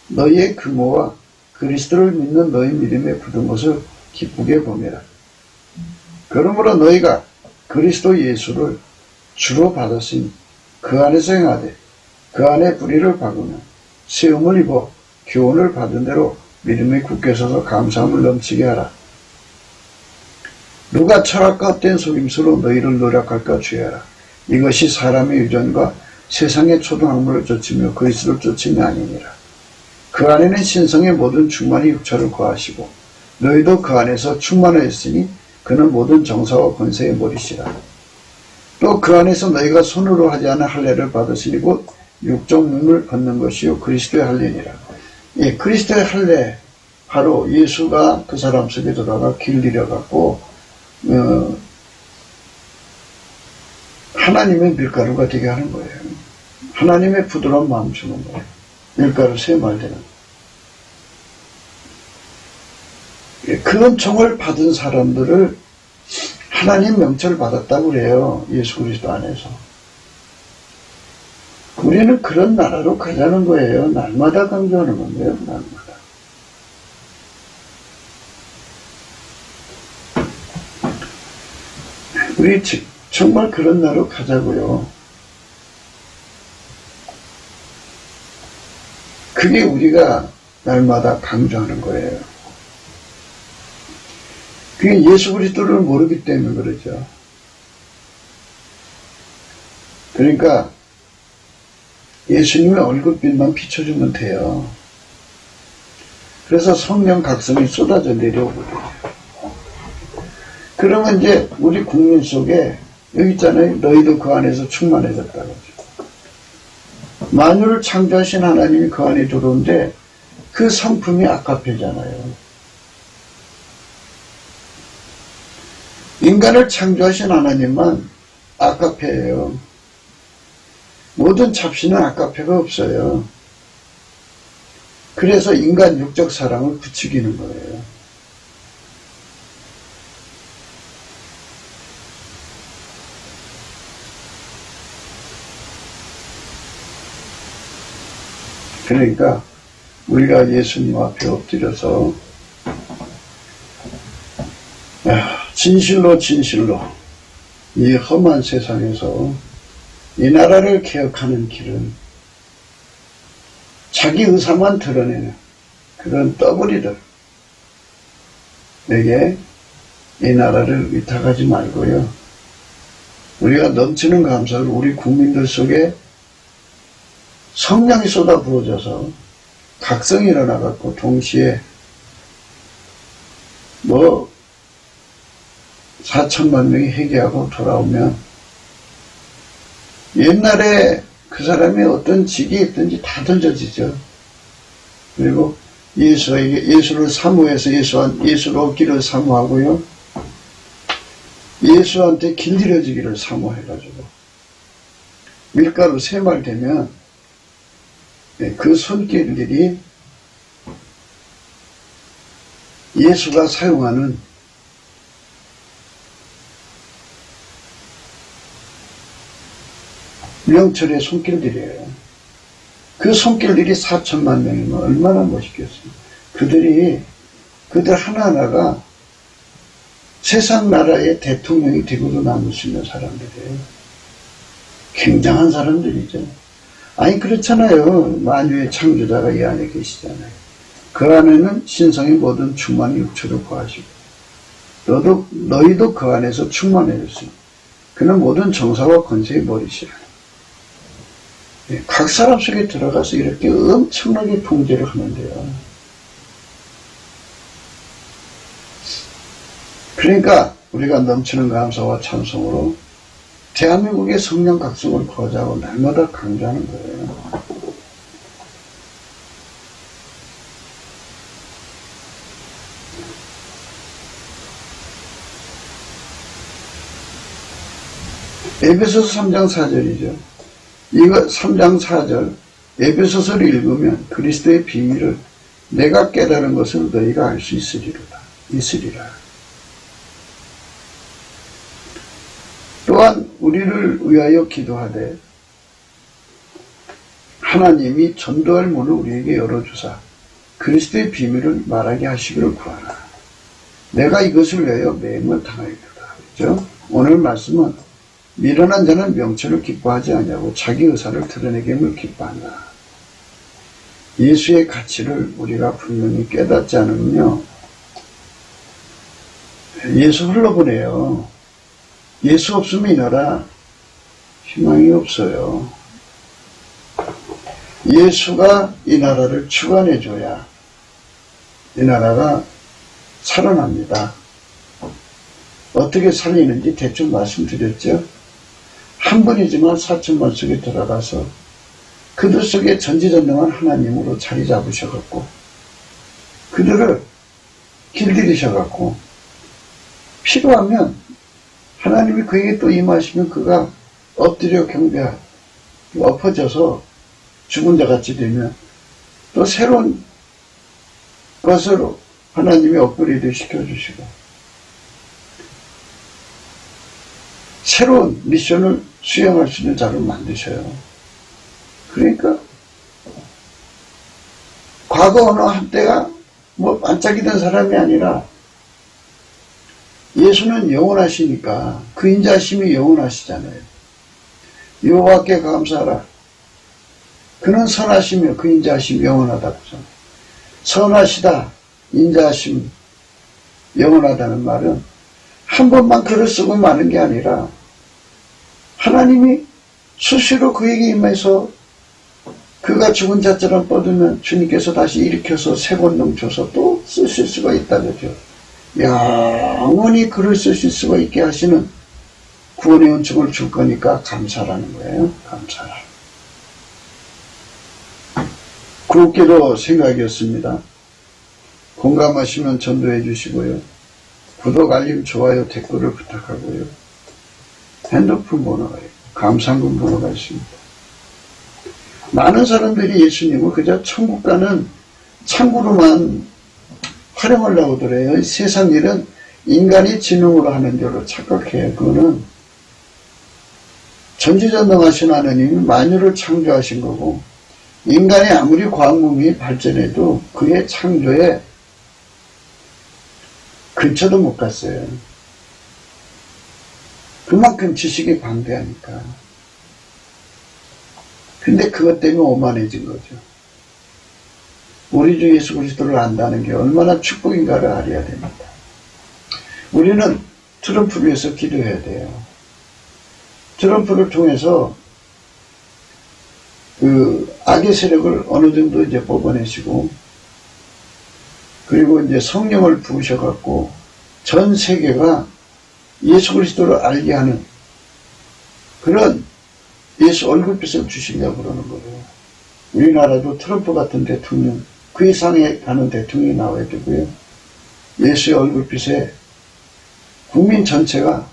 너희의 규모와 그리스도를 믿는 너희 믿음에 굳은 것을 기쁘게 보매라. 그러므로 너희가 그리스도 예수를 주로 받았으니 그 안에서 행하되 그 안에 뿌리를 박으면 세움을 입어 교훈을 받은 대로 믿음에 굳게 서서 감사함을 넘치게 하라. 누가 철학과 헛된 속임수로 너희를 노력할까 주의하라. 이것이 사람의 유전과 세상의 초등학문을 쫓으며 그리스도를 쫓음이 아니니라. 그 안에는 신성의 모든 충만이 육처를 거하시고 너희도 그 안에서 충만하였으니 그는 모든 정사와 권세의 머리시라. 또 그 안에서 너희가 손으로 하지 않은 할례를 받으시니 곧 육적 몸을 벗는 것이요 그리스도의 할례니라. 예, 그리스도의 할례 바로 예수가 그 사람 속에 들어가 길들여 갖고 하나님의 밀가루가 되게 하는 거예요. 하나님의 부드러운 마음 주는 거예요. 밀가루 세 말되는. 그 은총을 받은 사람들을 하나님 명철을 받았다고 그래요. 예수 그리스도 안에서. 우리는 그런 나라로 가자는 거예요. 날마다 강조하는 건데요. 날마다. 우리 정말 그런 나라로 가자고요. 그게 우리가 날마다 강조하는 거예요. 그게 예수 그리스도를 모르기 때문에 그러죠. 그러니까 예수님의 얼굴빛만 비춰주면 돼요. 그래서 성령 각성이 쏟아져 내려오거든요. 그러면 이제 우리 국민 속에 여기 있잖아요. 너희도 그 안에서 충만해졌다고. 만유를 창조하신 하나님이 그 안에 들어오는데 그 성품이 아카페잖아요. 인간을 창조하신 하나님만 아카페예요. 모든 잡신은 아카페가 없어요. 그래서 인간 육적 사랑을 부추기는 거예요. 그러니까 우리가 예수님 앞에 엎드려서 진실로 진실로 이 험한 세상에서 이 나라를 개혁하는 길은 자기 의사만 드러내는 그런 떠벌이들 에게 이 나라를 위탁하지 말고요. 우리가 넘치는 감사를 우리 국민들 속에 성령이 쏟아 부어져서 각성이 일어나갖고 동시에 4천만 명이 회개하고 돌아오면 옛날에 그 사람이 어떤 직이 있든지 다 던져지죠. 그리고 예수를 사모해서 예수를 얻기를 사모하고요. 예수한테 길들여지기를 사모해가지고 밀가루 세말 되면 그 손길들이 예수가 사용하는 명철의 손길들이에요. 그 손길들이 4천만 명이면 얼마나 멋있겠어요. 그들 하나하나가 세상 나라의 대통령이 되고도 남을 수 있는 사람들이에요. 굉장한 사람들이죠. 아니 그렇잖아요. 만유의 창조자가 이 안에 계시잖아요. 그 안에는 신성의 모든 충만이 육체로 거하시고 너희도 그 안에서 충만해졌으니 그는 모든 정사와 권세의 머리시라. 각 사람 속에 들어가서 이렇게 엄청나게 통제를 하는데요. 그러니까 우리가 넘치는 감사와 찬송으로 대한민국의 성령 각성을 거자고 날마다 강조하는 거예요. 에베소서 3장 4절이죠. 이거 3장 4절 에베소서를 읽으면 그리스도의 비밀을 내가 깨달은 것을 너희가 알 수 있으리라. 또한 우리를 위하여 기도하되 하나님이 전도할 문을 우리에게 열어주사 그리스도의 비밀을 말하게 하시기를 구하라. 내가 이것을 위하여 매임을 당하였다. 그렇죠? 오늘 말씀은 미련한 자는 명철을 기뻐하지 아니하고 자기 의사를 드러내김을 기뻐한다. 예수의 가치를 우리가 분명히 깨닫지 않으면요, 예수 흘러보내요. 예수 없으면 이 나라 희망이 없어요. 예수가 이 나라를 주관해줘야 이 나라가 살아납니다. 어떻게 살리는지 대충 말씀드렸죠. 한 분이지만 4천만 속에 들어가서 그들 속에 전지전능한 하나님으로 자리 잡으셔갖고 그들을 길들이셔갖고 필요하면 하나님이 그에게 또 임하시면 그가 엎드려 경배하고 엎어져서 죽은 자같이 되면 또 새로운 것으로 하나님이 업그레이드 시켜주시고 새로운 미션을 수행할 수 있는 자를 만드셔요. 그러니까 과거 어느 한때가 뭐 반짝이던 사람이 아니라 예수는 영원하시니까 그 인자하심이 영원하시잖아요. 여호와께 감사하라. 그는 선하시며 그 인자하심이 영원하다고. 선하시다, 인자하심, 영원하다는 말은 한 번만 글을 쓰고 마는 게 아니라 하나님이 수시로 그에게 임해서 그가 죽은 자처럼 뻗으면 주님께서 다시 일으켜서 새 권능 줘서 또 쓰실 수가 있다 그죠. 영원히 글을 쓰실 수가 있게 하시는 구원의 은총을 줄 거니까 감사라는 거예요. 감사라. 굵게도 생각이었습니다. 공감하시면 전도해 주시고요. 구독, 알림, 좋아요, 댓글을 부탁하고요. 핸드폰 번호가 있고 감상금 번호가 있습니다. 많은 사람들이 예수님을 그저 천국 가는 창구로만 활용하려고 그래요. 세상 일은 인간이 지능으로 하는 대로 착각해요. 그거는 전지전능하신 하나님이 만유를 창조하신 거고 인간이 아무리 과학문명이 발전해도 그의 창조에 근처도 못 갔어요. 그만큼 지식이 방대하니까. 근데 그것 때문에 오만해진 거죠. 우리 주 예수 그리스도를 안다는 게 얼마나 축복인가를 알아야 됩니다. 우리는 트럼프를 위해서 기도해야 돼요. 트럼프를 통해서 그 악의 세력을 어느 정도 이제 뽑아내시고 그리고 이제 성령을 부으셔갖고 전 세계가 예수 그리스도를 알게 하는 그런 예수 얼굴빛을 주시려고 그러는 거예요. 우리나라도 트럼프 같은 대통령 그 이상에 가는 대통령이 나와야 되고요. 예수의 얼굴빛에 국민 전체가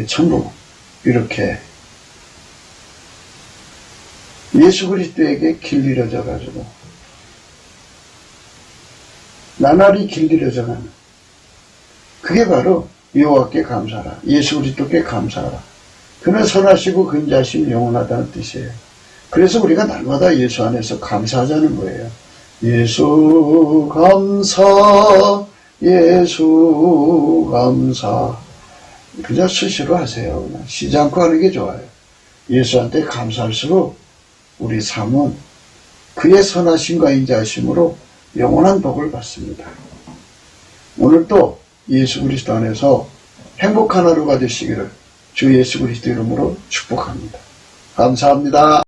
전부 이렇게 예수 그리스도에게 길들여져 가지고 나날이 길들여져 가는, 그게 바로 여호와께 감사하라, 예수 그리스도께 감사하라. 그는 선하시고 근자하심 영원하다는 뜻이에요. 그래서 우리가 날마다 예수 안에서 감사하자는 거예요. 예수 감사, 예수 감사. 그저 수시로 하세요. 그냥 쉬지 않고 하는 게 좋아요. 예수한테 감사할수록 우리 삶은 그의 선하심과 인자하심으로 영원한 복을 받습니다. 오늘도 예수 그리스도 안에서 행복한 하루가 되시기를 주 예수 그리스도 이름으로 축복합니다. 감사합니다.